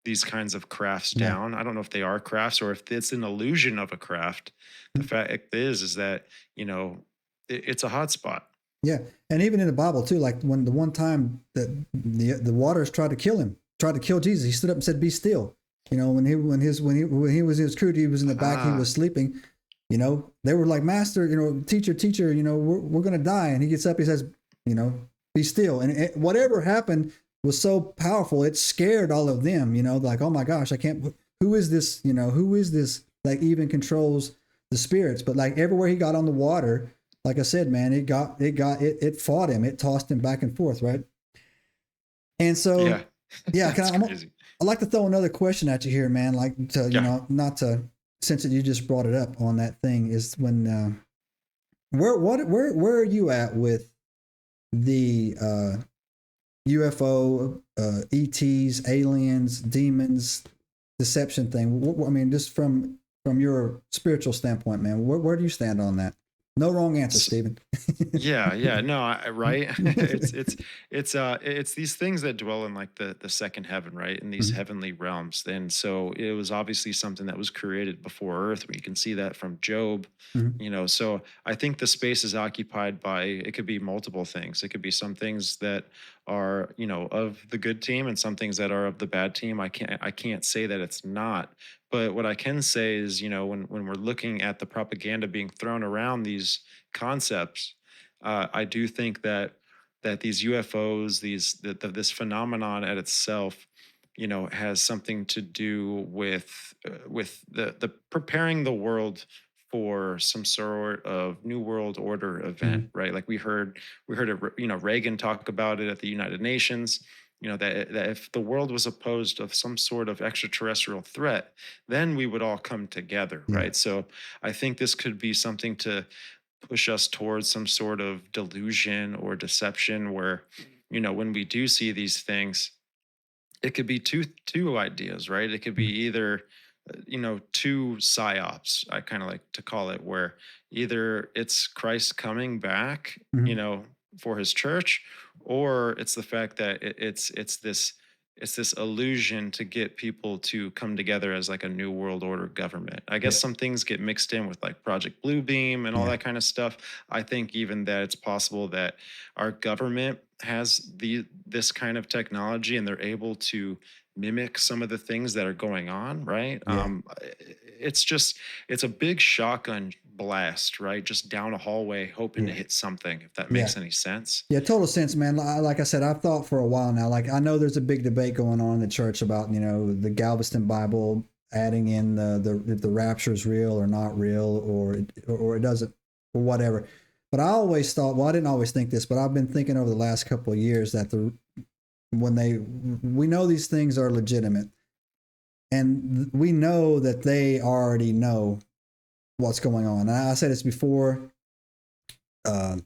these kinds of crafts down. I don't know if they are crafts or if it's an illusion of a craft. The fact is that it's a hot spot.
Yeah, and even in the Bible too, like when the one time that the waters tried to kill Jesus, he stood up and said, "Be still." When he was in his crew, he was in the back, he was sleeping. They were like, "Master, teacher, we're going to die." And he gets up, he says, "Be still." And whatever happened was so powerful, it scared all of them. Like, oh my gosh, I can't. Who is this? Who is this? Like, even controls the spirits. But like everywhere he got on the water, like I said, man, it fought him. It tossed him back and forth, right? And so, I'd like to throw another question at you here, man. Like not to, since you just brought it up on that thing, is when where are you at with the UFO, ETs, aliens, demons, deception thing? I mean, just from your spiritual standpoint, man, where do you stand on that? No wrong answer,
S-
Stephen.
yeah, no, right. It's these things that dwell in like the second heaven, right, in these
Mhm,
heavenly realms. And so it was obviously something that was created before Earth. We can see that from Job.
mhm,
So I think the space is occupied by, it could be multiple things. It could be some things that are, of the good team, and some things that are of the bad team. I can't say that it's not. But what I can say is, when we're looking at the propaganda being thrown around these concepts, I do think that these UFOs, this phenomenon at itself, has something to do with the preparing the world for some sort of new world order event,
mhm.
right? Like we heard it, Reagan talk about it at the United Nations. That if the world was opposed of some sort of extraterrestrial threat, then we would all come together,
Yeah,
right? So I think this could be something to push us towards some sort of delusion or deception where, when we do see these things, it could be two ideas, right? It could be
mhm,
either two psyops, I kind of like to call it, where either it's Christ coming back,
mhm.
for his church, or it's the fact that it's this illusion to get people to come together as like a new world order government. I
Yeah,
guess some things get mixed in with like Project Bluebeam and all
yeah,
that kind of stuff. I think even that it's possible that our government has this kind of technology, and they're able to mimic some of the things that are going on, right?
yeah.
It's a big shotgun blast, right? Just down a hallway hoping to
Yeah.
hit something, if that
Yeah.
makes any sense.
Yeah, total sense, man. Like I said, I've thought for a while now. Like I know there's a big debate going on in the church about the Galveston Bible adding in the if the rapture is real or not real, or it doesn't, or whatever. But I always thought, well, I didn't always think this, but I've been thinking over the last couple of years that we know these things are legitimate, and we know that they already know what's going on. And I said this before. Uh,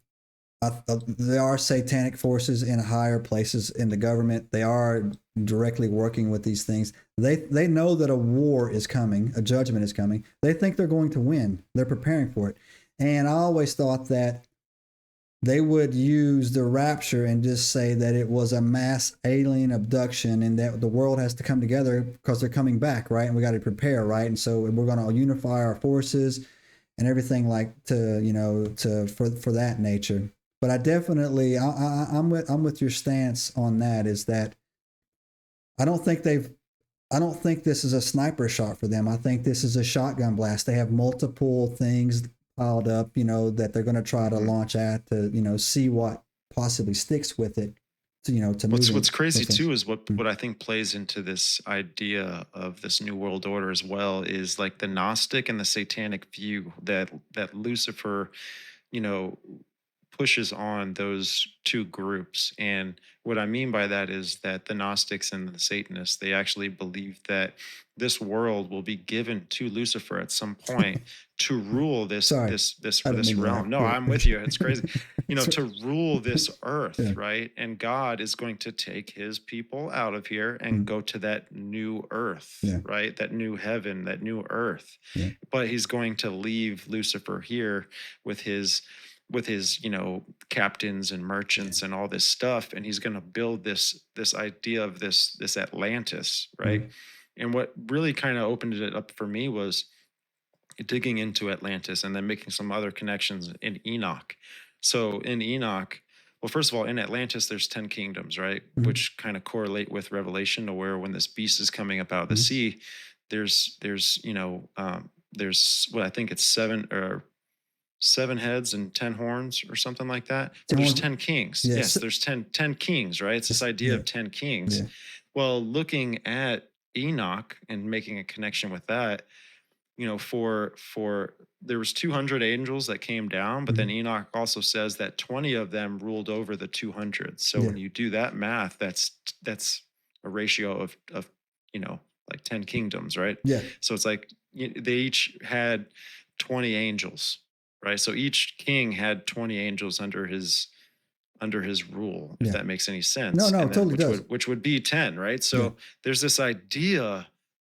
there are satanic forces in higher places in the government. They are directly working with these things. They know that a war is coming, a judgment is coming. They think they're going to win. They're preparing for it. And I always thought that they would use the rapture and just say that it was a mass alien abduction and that the world has to come together because they're coming back, right? And we got to prepare, right? And so we're going to unify our forces and everything like for that nature. But I definitely I'm with your stance on that. Is that I don't think they've I don't think this is a sniper shot for them. I think this is a shotgun blast. They have multiple things piled up, that they're going to try to
Mhm.
launch at to, see what possibly sticks with it to
What's
moving
what's crazy
those things.
too is what I think plays into this idea of this new world order as well is like the Gnostic and the Satanic view that Lucifer, you know, pushes on those two groups. And what I mean by that is that the Gnostics and the Satanists, they actually believe that this world will be given to Lucifer at some point to rule this
Sorry,
this this
I didn't
this
mean to laugh.
realm. No,
Yeah.
I'm with you. It's crazy.
That's
To rule this
yeah.
earth, right? And God is going to take his people out of here and
Mm,
go to that new earth,
yeah.
right? That new heaven, that new earth.
Yeah.
But he's going to leave Lucifer here with his captains and
Yeah.
merchants and all this stuff, and he's going to build this idea of this Atlantis, right?
Mm,
And what really kind of opened it up for me was digging into Atlantis and then making some other connections in Enoch. So in Enoch, well, first of all, in Atlantis, there's 10 kingdoms, right?
mm,
Which kind of correlate with Revelation, to where when this beast is coming up out of the
mm.
sea, there's what I think it's seven heads and 10 horns or something like that. Well,
Tim
there's
Hortons.
10 kings.
Yes.
Yes, there's 10 kings, right? It's this idea
Yeah.
of 10 kings.
Yeah.
Well, looking at Enoch and making a connection with that, for there was 200 angels that came down, but then
Mm,
Enoch also says that 20 of them ruled over the 200. So
yeah.
when you do that math, that's a ratio of like 10 kingdoms, right?
Yeah.
So it's like they each had 20 angels, right? So each king had 20 angels under his rule, if
Yeah.
that makes any
No,
sense.
no, it
And then
totally
which
does.
would be 10, right?
Yeah.
So there's this idea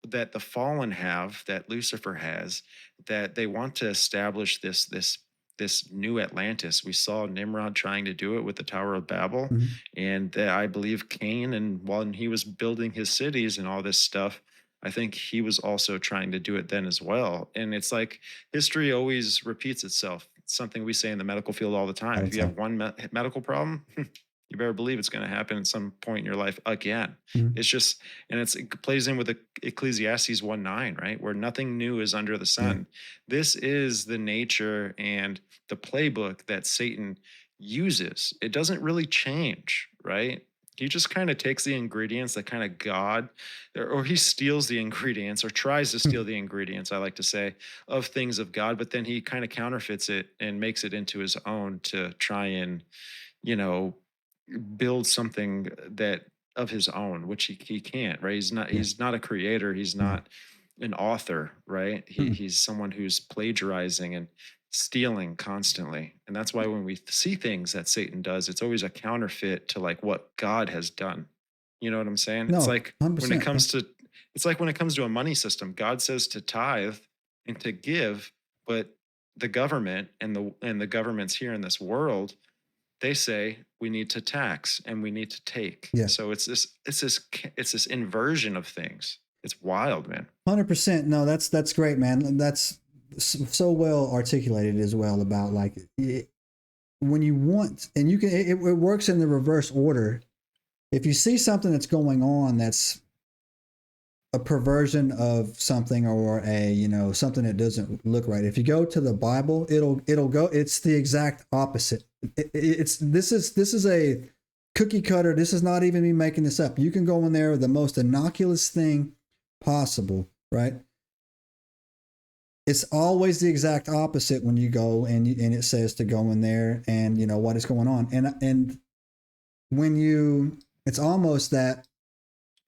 that the fallen have, that Lucifer has, that they want to establish this this new Atlantis. We saw Nimrod trying to do it with the Tower of Babel,
Mhm.
and I believe Cain, and when he was building his cities and all this stuff, I think he was also trying to do it then as well. And it's like history always repeats itself. It's something we say in the medical field all the time.
All
If
the
you have
time.
one medical problem, you better believe it's going to happen at some point in your life again.
Mhm.
It's just, and it plays in with Ecclesiastes 1:9, right? Where nothing new is under the
Yeah.
sun. This is the nature and the playbook that Satan uses. It doesn't really change, right? He just kind of takes the ingredients that kind of God, or he steals the ingredients or tries to steal the ingredients, I like to say, of things of God, but then he kind of counterfeits it and makes it into his own to try and, you know, build something that of his own, which he can't, right?
Yeah.
He's not a creator, he's
No.
not an author, right?
Mm-mm.
He's someone who's plagiarizing and stealing constantly. And that's why when we see things that Satan does, it's always a counterfeit to like what God has done. You know what I'm saying? It's
No,
like when it
100%.
comes to it's like when it comes to a money system, God says to tithe and to give, but the government and the governments here in this world, they say we need to tax and we need to take.
Yeah.
So it's this inversion of things. It's wild, man.
100%. No, that's great, man. That's so well articulated as well about like when you want, and you can, it works in the reverse order. If you see something that's going on that's a perversion of something or a, you know, something that doesn't look right, if you go to the Bible, it'll go, it's the exact opposite. This is a cookie cutter. This is not even me making this up. You can go in there with the most innocuous thing possible, right? It's always the exact opposite when you go and it says to go in there and you know what is going on. And when you, it's almost that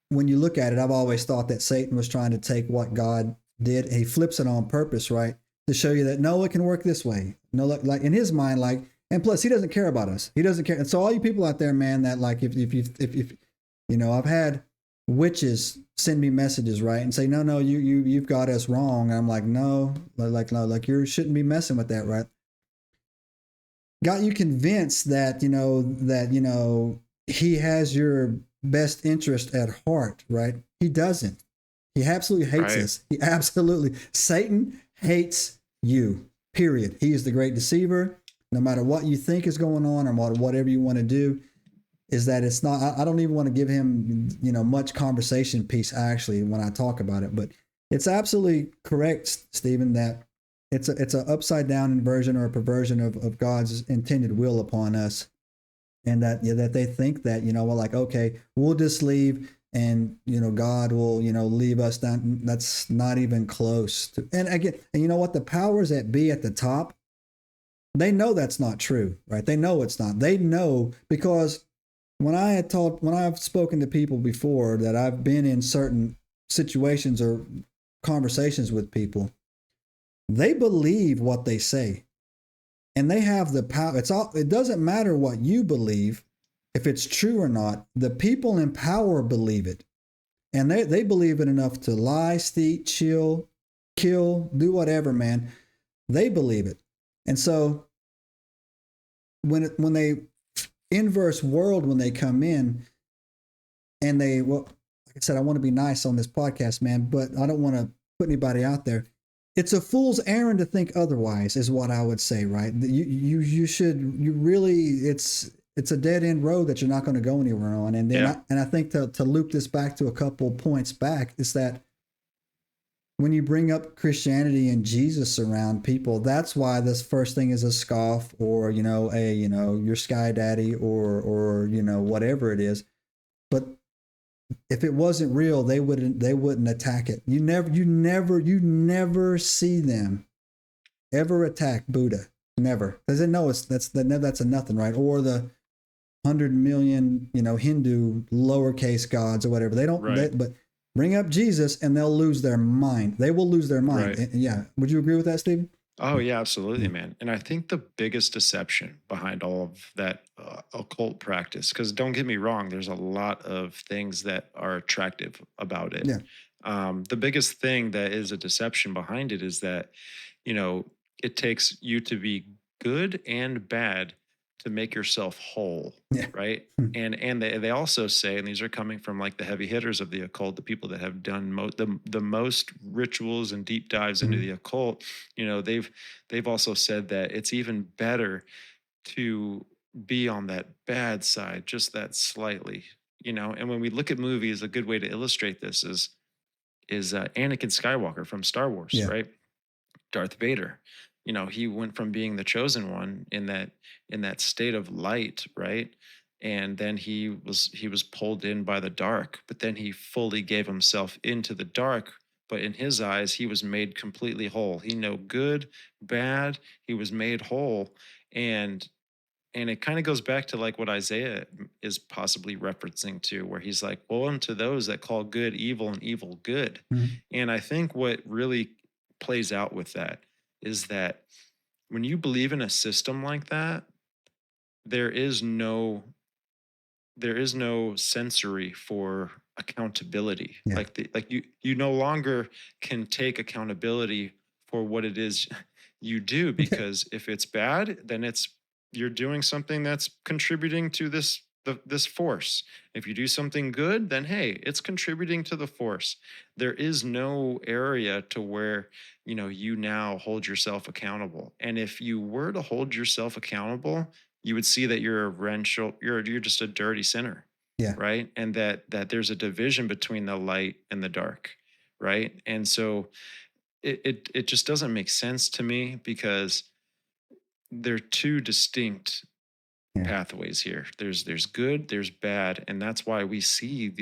when you look at it, I've always thought that Satan was trying to take what God did and he flips it on purpose, right? To show you that no, it can work this way. No, like in his mind, like, and plus he doesn't care about us. He doesn't care. And so all you people out there, man, that like if you know, I've had witches send me messages, right, and say, no, you've got us wrong. And I'm like, no, you shouldn't be messing with that, right? Got you convinced that you know he has your best interest at heart, right? He doesn't. He absolutely hates us. He absolutely, Satan hates you, period. He is the great deceiver. No matter what you think is going on or whatever you want to do, is that it's not, I don't even want to give him, you know, much conversation piece actually when I talk about it, but it's absolutely correct, Stephen, that it's a upside down inversion or a perversion of God's intended will upon us. And that, yeah, that they think that, you know, well, like, okay, we'll just leave and, you know, God will, you know, leave us down. That's not even close to, and again, and you know what, the powers that be at the top, they know that's not true, right? They know it's not. They know because when I've spoken to people before that I've been in certain situations or conversations with people, they believe what they say. And they have the power. It doesn't matter what you believe, if it's true or not. The people in power believe it. And they believe it enough to lie, steal, chill, kill, do whatever, man. They believe it. And so when they inverse world, when they come in and they, well, like I said, I want to be nice on this podcast, man, but I don't want to put anybody out there. It's a fool's errand to think otherwise, is what I would say, right? You really, it's a dead end road that you're not going to go anywhere on. And then, I think to loop this back to a couple points back is that when you bring up Christianity and Jesus around people, that's why this first thing is a scoff or, you know, your sky daddy or, you know, whatever it is. But if it wasn't real, they wouldn't attack it. You never see them ever attack Buddha. Never. Because they know that's a nothing, right? Or the 100 million, you know, Hindu lowercase gods or whatever. They don't, right. But bring up Jesus and they'll lose their mind. They will lose their mind. Right. Yeah. Would you agree with that, Stephen?
Oh, yeah, absolutely, man. And I think the biggest deception behind all of that occult practice, because don't get me wrong, there's a lot of things that are attractive about it.
Yeah.
The biggest thing that is a deception behind it is that, you know, it takes you to be good and bad to make yourself whole.
Yeah.
Right. And they also say, and these are coming from like the heavy hitters of the occult, the people that have done the most rituals and deep dives into the occult, you know, they've also said that it's even better to be on that bad side, just that slightly, you know. And when we look at movies, a good way to illustrate this is Anakin Skywalker from Star Wars,
Yeah.
right? Darth Vader. You know, he went from being the chosen one in that state of light, right? And then he was pulled in by the dark, but then he fully gave himself into the dark. But in his eyes, he was made completely whole. He knew good, bad. He was made whole, and it kind of goes back to like what Isaiah is possibly referencing to, where he's like, woe unto those that call good evil and evil good. And I think what really plays out with that is that when you believe in a system like that, there is no sensory for accountability.
Yeah.
Like you no longer can take accountability for what it is you do, because if it's bad, then you're doing something that's contributing to this force. If you do something good, then hey, it's contributing to the force. There is no area to where, you know, you now hold yourself accountable. And if you were to hold yourself accountable, you would see that you're you're just a dirty sinner.
Yeah.
Right. And that there's a division between the light and the dark. Right. And so it just doesn't make sense to me, because they're two distinct pathways here. There's good, there's bad, and that's why we see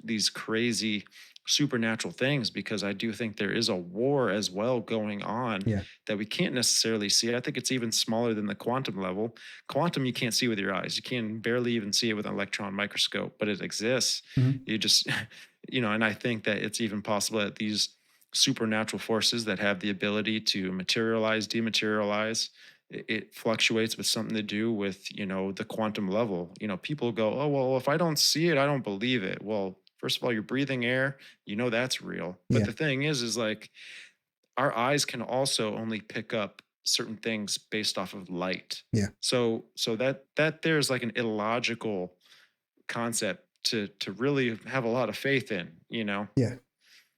these crazy supernatural things, because I do think there is a war as well going on that we can't necessarily see. I think it's even smaller than the quantum level. Quantum you can't see with your eyes. You can barely even see it with an electron microscope, but it exists. You just, you know, and I think that it's even possible that these supernatural forces that have the ability to materialize, dematerialize, it fluctuates with something to do with, you know, the quantum level. You know, people go, oh, well, if I don't see it, I don't believe it. Well, first of all, you're breathing air, you know, that's real. But the thing is like our eyes can also only pick up certain things based off of light. So that there's like an illogical concept to really have a lot of faith in, you know?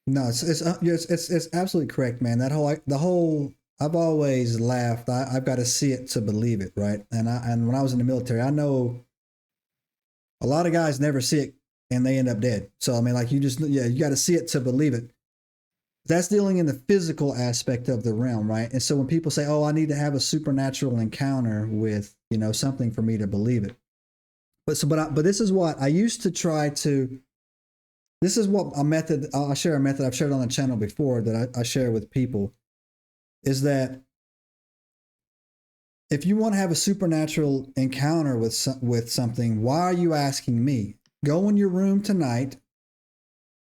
No, it's absolutely correct, man. The whole I've always laughed. I've got to see it to believe it, right? And when I was in the military, I know a lot of guys never see it and they end up dead. So I mean, like you got to see it to believe it. That's dealing in the physical aspect of the realm, right? And so when people say, "Oh, I need to have a supernatural encounter with, you know, something for me to believe it," but this is what I used to try to. This is what a method, I'll share a method I've shared on the channel before that I share with people, is that if you want to have a supernatural encounter with something, why are you asking me? Go in your room tonight,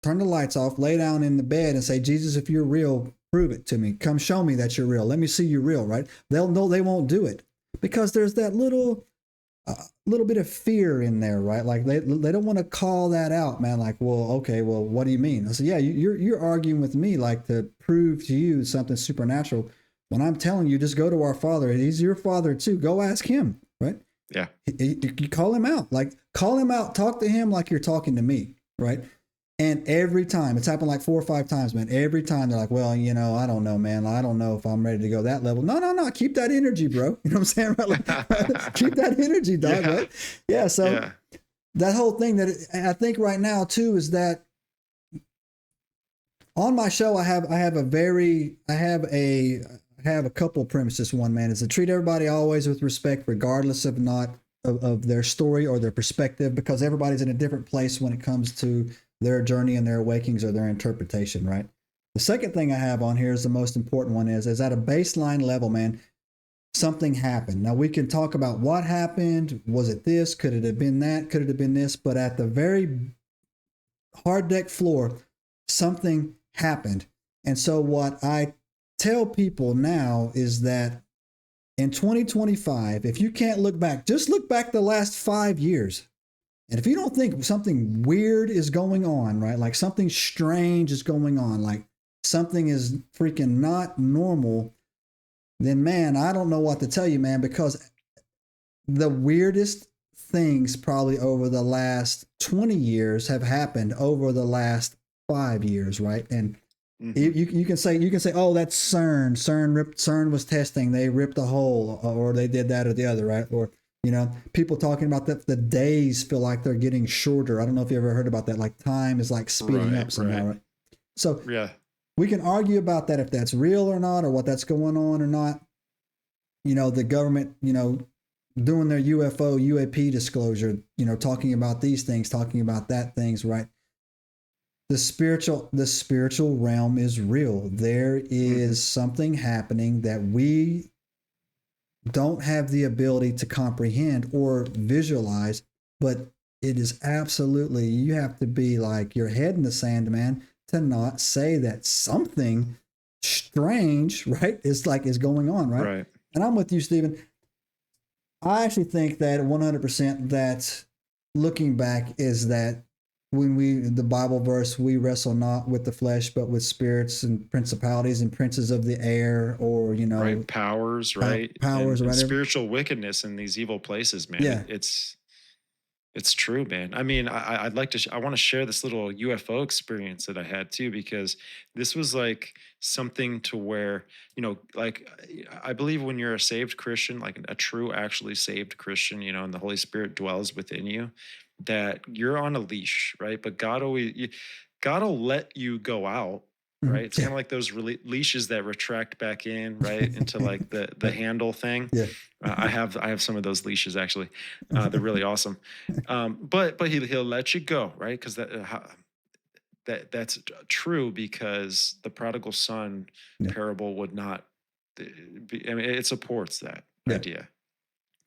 turn the lights off, lay down in the bed and say, Jesus, if you're real, prove it to me. Come show me that you're real. Let me see you real, right? They'll know they won't do it because there's that little bit of fear in there, right? Like they don't want to call that out, man. Like, well, okay, well, what do you mean? I said, yeah, you're arguing with me, like to prove to you something supernatural. When I'm telling you, just go to our Father. He's your Father too. Go ask Him, right?
Yeah.
You call Him out, talk to Him like you're talking to me, right? And every time, it's happened like 4 or 5 times, man. Every time they're like, well, you know, I don't know, man. I don't know if I'm ready to go that level. No. Keep that energy, bro. You know what I'm saying? Right? Like, keep that energy, dog, right? Yeah. So that whole thing that I think right now too is that on my show, I have a couple of premises. One, man, is to treat everybody always with respect, regardless of their story or their perspective, because everybody's in a different place when it comes to their journey and their awakenings or their interpretation, right? The second thing I have on here is the most important one is at a baseline level, man, something happened. Now we can talk about what happened. Was it this? Could it have been that? Could it have been this? But at the very hard deck floor, something happened. And so what I tell people now is that in 2025, if you can't look back, just look back the last 5 years. And if you don't think something weird is going on, right? Like something strange is going on, like something is freaking not normal, then man, I don't know what to tell you, man, because the weirdest things probably over the last 20 years have happened over the last 5 years, right? And you can say oh, that's CERN. CERN was testing. They ripped a hole, or they did that or the other, right? Or people talking about that the days feel like they're getting shorter. I don't know if you ever heard about that. Like time is like speeding up somehow, right? So
yeah,
we can argue about that if that's real or not, or what that's going on or not. The government, doing their UAP disclosure, talking about these things, talking about that things, right? The spiritual realm is real. There is something happening that we don't have the ability to comprehend or visualize, but it is absolutely, you have to be like your head in the sand, man, to not say that something strange, right, is going on, right?
Right.
And I'm with you, Stephen. I actually think that 100% that looking back is that when the Bible verse, we wrestle not with the flesh, but with spirits and principalities and princes of the air, or,
right, powers, right?
Powers,
and
right?
spiritual wickedness in these evil places, man.
Yeah.
It's true, man. I mean, I'd like to, I want to share this little UFO experience that I had too, because this was like something to where, like I believe when you're a saved Christian, like a true, actually saved Christian, and the Holy Spirit dwells within you, that you're on a leash, right? But God will let you go out. Right. It's kind of like those leashes that retract back in, right, into like the handle thing.
Yeah.
I have some of those leashes actually. They're really awesome. But he'll let you go, right? Because that's true, because the prodigal son parable would not. I mean, it supports that idea.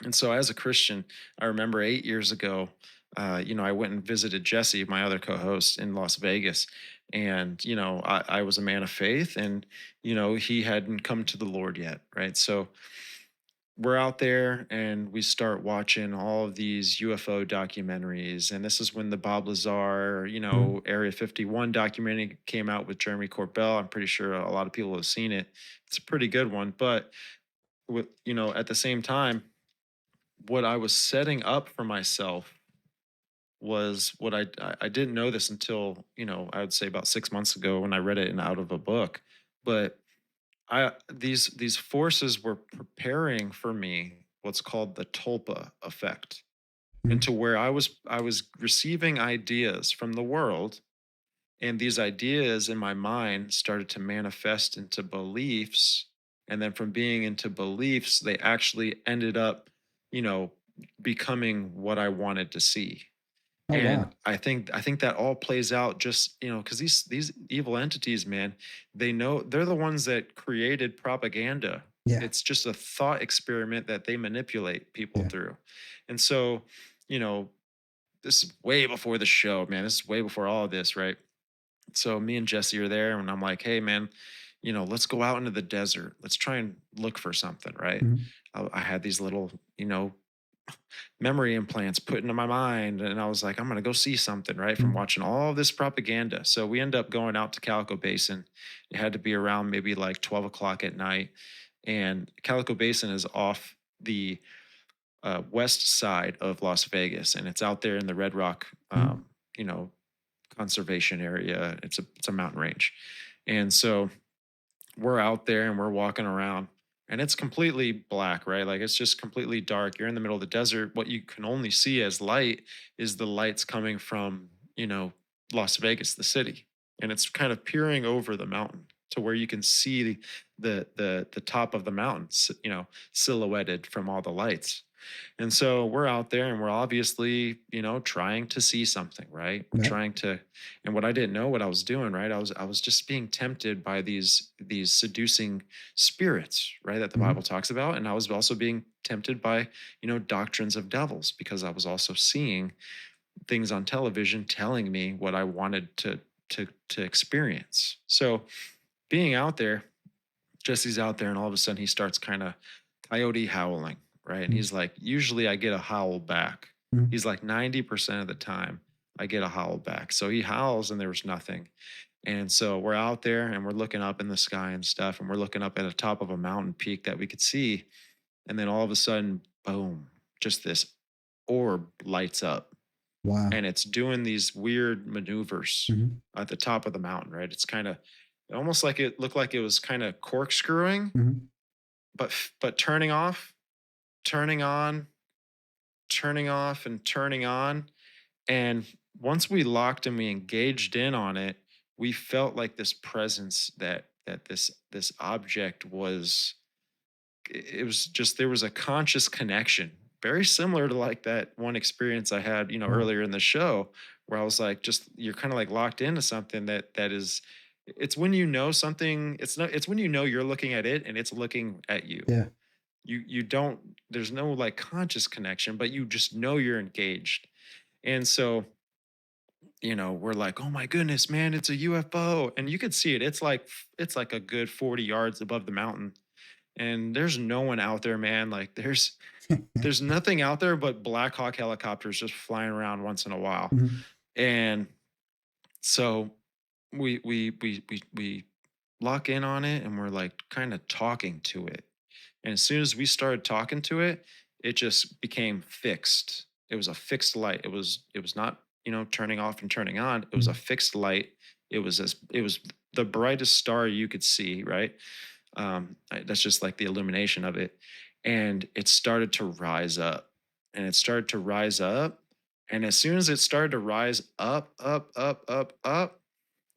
And so, as a Christian, I remember 8 years ago, I went and visited Jesse, my other co-host, in Las Vegas. And, I was a man of faith, and, he hadn't come to the Lord yet. Right. So we're out there and we start watching all of these UFO documentaries. And this is when the Bob Lazar, Area 51 documentary came out with Jeremy Corbell. I'm pretty sure a lot of people have seen it. It's a pretty good one. But, at the same time, what I was setting up for myself was what I didn't know this until, I would say about 6 months ago when I read it out of a book. But these forces were preparing for me what's called the Tulpa effect, into where I was receiving ideas from the world, and these ideas in my mind started to manifest into beliefs, and then from being into beliefs, they actually ended up, you know, becoming what I wanted to see.
Oh,
And
wow.
I think that all plays out just, because these evil entities, man, they know they're the ones that created propaganda.
Yeah.
It's just a thought experiment that they manipulate people through. And so, you know, this is way before the show, man. This is way before all of this, right? So me and Jesse are there, and I'm like, hey, man, let's go out into the desert. Let's try and look for something, right? I had these little, memory implants put into my mind, and I was like, I'm going to go see something, right, from watching all this propaganda. So we end up going out to Calico Basin. It had to be around maybe like 12 o'clock at night, and Calico Basin is off the west side of Las Vegas, and it's out there in the Red Rock you know conservation area. It's a mountain range. And so we're out there and we're walking around, and it's completely black, right? Like it's just completely dark. You're in the middle of the desert. What you can only see as light is the lights coming from, Las Vegas, the city. And it's kind of peering over the mountain to where you can see the top of the mountain, silhouetted from all the lights. And so we're out there and we're obviously, trying to see something, right? We're trying to, and what I didn't know what I was doing, right? I was just being tempted by these seducing spirits, right? That the Bible talks about. And I was also being tempted by, doctrines of devils, because I was also seeing things on television telling me what I wanted to experience. So being out there, Jesse's out there, and all of a sudden he starts kind of coyote howling, right? And he's like, usually I get a howl back. He's like, 90% of the time I get a howl back. So he howls and there was nothing. And so we're out there and we're looking up in the sky and stuff, and we're looking up at the top of a mountain peak that we could see. And then all of a sudden, boom, just this orb lights up,
Wow.
and it's doing these weird maneuvers
Hmm.
at the top of the mountain, right? It's kind of almost like it looked like it was kind of corkscrewing,
Hmm.
but turning off, turning on, turning off, and turning on. And once we locked and we engaged in on it, we felt like this presence that this object was. It was just there was a conscious connection, very similar to like that one experience I had,
Wow.
earlier in the show, where I was like, just you're kind of like locked into something that is. It's when you know something. It's when you know you're looking at it and it's looking at you.
Yeah.
You don't. There's no like conscious connection, but you just know you're engaged. And so, we're like, oh my goodness, man, it's a UFO. And you could see it. It's like a good 40 yards above the mountain. And there's no one out there, man. Like there's nothing out there but Black Hawk helicopters just flying around once in a while.
Hmm.
And so we lock in on it and we're like kind of talking to it. And as soon as we started talking to it, it just became fixed. It was a fixed light. It was not, turning off and turning on. It was a fixed light. It was the brightest star you could see, right? That's just like the illumination of it. And it started to rise up and it started to rise up. And as soon as it started to rise up, up, up, up, up,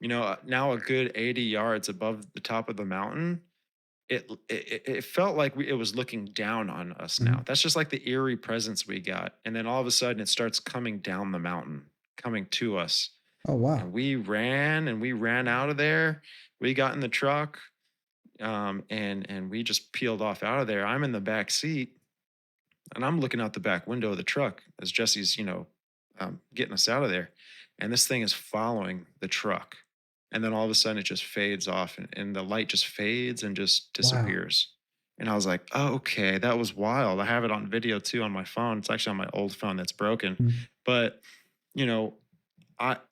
now a good 80 yards above the top of the mountain, it felt like it was looking down on us now.
Hmm.
That's just like the eerie presence we got. And then all of a sudden it starts coming down the mountain, coming to us.
Oh, wow.
And we ran out of there. We got in the truck, and we just peeled off out of there. I'm in the back seat and I'm looking out the back window of the truck as Jesse's, getting us out of there. And this thing is following the truck. And then all of a sudden it just fades off and the light just fades and just
Wow.
disappears. And I was like, oh, okay, that was wild. I have it on video too on my phone. It's actually on my old phone that's broken.
Mhm.
But, you know,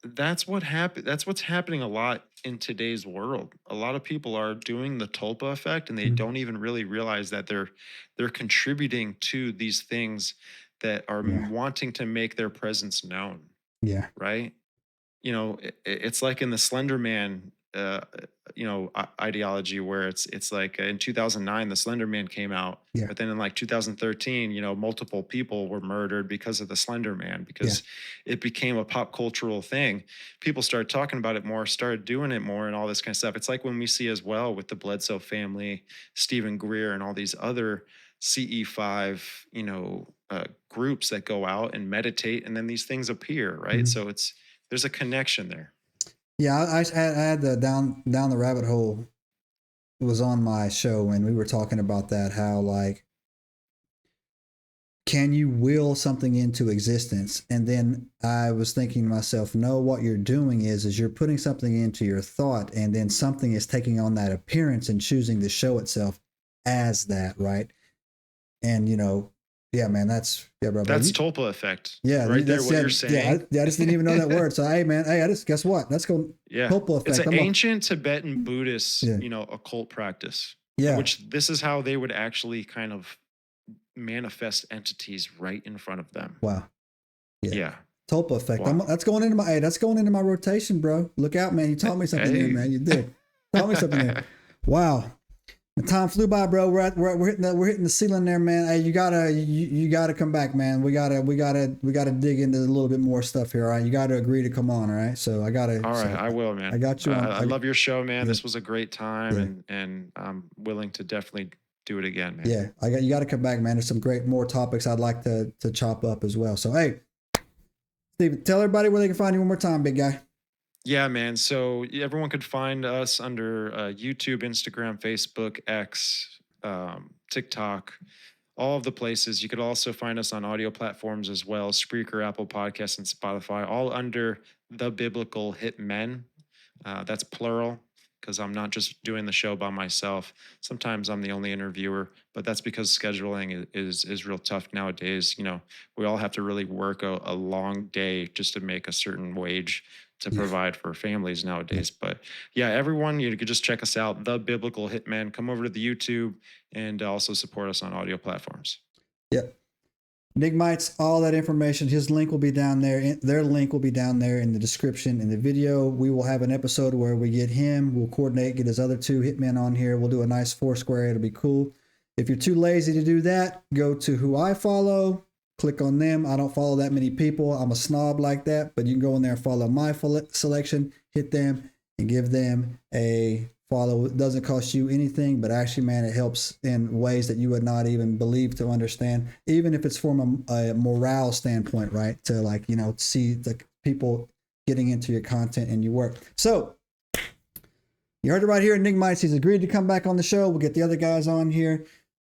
that's what happened. That's what's happening a lot in today's world. A lot of people are doing the Tulpa effect and they
Mhm.
don't even really realize that they're contributing to these things that are
Yeah.
wanting to make their presence known,
Yeah.
right? It's like in the Slender Man, ideology where it's like in 2009 the Slender Man came out,
Yeah.
but then in like 2013, multiple people were murdered because of the Slender Man
Yeah.
because it became a pop cultural thing. People started talking about it more, started doing it more, and all this kind of stuff. It's like when we see as well with the Bledsoe family, Stephen Greer, and all these other CE5, groups that go out and meditate, and then these things appear, right?
Mhm.
So there's a connection there.
Yeah. I had the down the rabbit hole was on my show, and we were talking about that. How like can you will something into existence? And then I was thinking to myself, no, what you're doing is you're putting something into your thought, and then something is taking on that appearance and choosing to show itself as that, right? And yeah, man, yeah, bro.
That's Tulpa effect,
Yeah,
right there.
that's
What
yeah,
you're
yeah.
saying,
I just didn't even know that word. So hey, man, hey, I just guess what? Let's go.
yeah,
Hopeful
it's
effect.
an
I'm up.
ancient Tibetan Buddhist,
Yeah,
occult practice,
yeah.
which this is how they would actually kind of manifest entities right in front of them.
Wow. Yeah.
Yeah,
Tulpa effect.
wow.
That's going into my. Hey, that's going into my rotation, bro. Look out, man. You taught me something there,
Hey,
man. You did. Taught me something there. Wow. The time flew by, bro. We're hitting the ceiling there, man. Hey, you gotta come back, man. We gotta dig into a little bit more stuff here. All right, you gotta agree to come on. All right, so I gotta.
all right,
So
I will, man.
I got you on.
I love your show, man.
Yeah,
This was a great time,
yeah,
and I'm willing to definitely do it again, man.
yeah. You got to come back, man. There's some more topics I'd like to chop up as well. So hey, Steve, tell everybody where they can find you one more time, big guy.
Yeah, man. So everyone could find us under YouTube, Instagram, Facebook, X, TikTok, all of the places. You could also find us on audio platforms as well, Spreaker, Apple Podcasts, and Spotify, all under The Biblical Hitmen. That's plural because I'm not just doing the show by myself. Sometimes I'm the only interviewer, but that's because scheduling is real tough nowadays. We all have to really work a long day just to make a certain wage to provide for families nowadays. But yeah, everyone, you could just check us out, The Biblical Hitman. Come over to the YouTube and also support us on audio platforms.
Yep. Enigmites, all that information, his link will be down there. Their link will be down there in the description in the video. We will have an episode where we get him. We'll coordinate, get his other 2 hitmen on here. We'll do a nice Foursquare. It'll be cool. If you're too lazy to do that, go to who I follow. Click on them. I don't follow that many people. I'm a snob like that, but you can go in there and follow my selection, hit them, and give them a follow. It doesn't cost you anything, but actually, man, it helps in ways that you would not even believe to understand, even if it's from a morale standpoint, right? To like, you know, see the people getting into your content and your work. So you heard it right here, Enigmites. He's agreed to come back on the show. We'll get the other guys on here.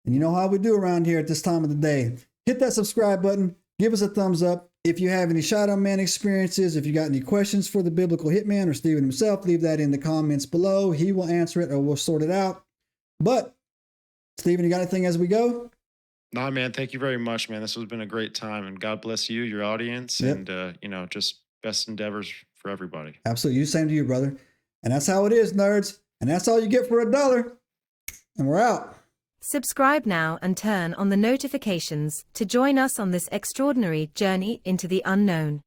And you know how we do around here at this time of the day. Hit that subscribe button. Give us a thumbs up. If you have any Shadow Man experiences, if you got any questions for the Biblical Hitman or Stephen himself, leave that in the comments below. He will answer it or we'll sort it out. But, Stephen, you got anything as we go?
Nah, man, thank you very much, man. This has been a great time, and God bless you, your audience, and, you know, just best endeavors for everybody.
Absolutely. You, same to you, brother. And that's how it is, nerds. And that's all you get for $1. And we're out.
Subscribe now and turn on the notifications to join us on this extraordinary journey into the unknown.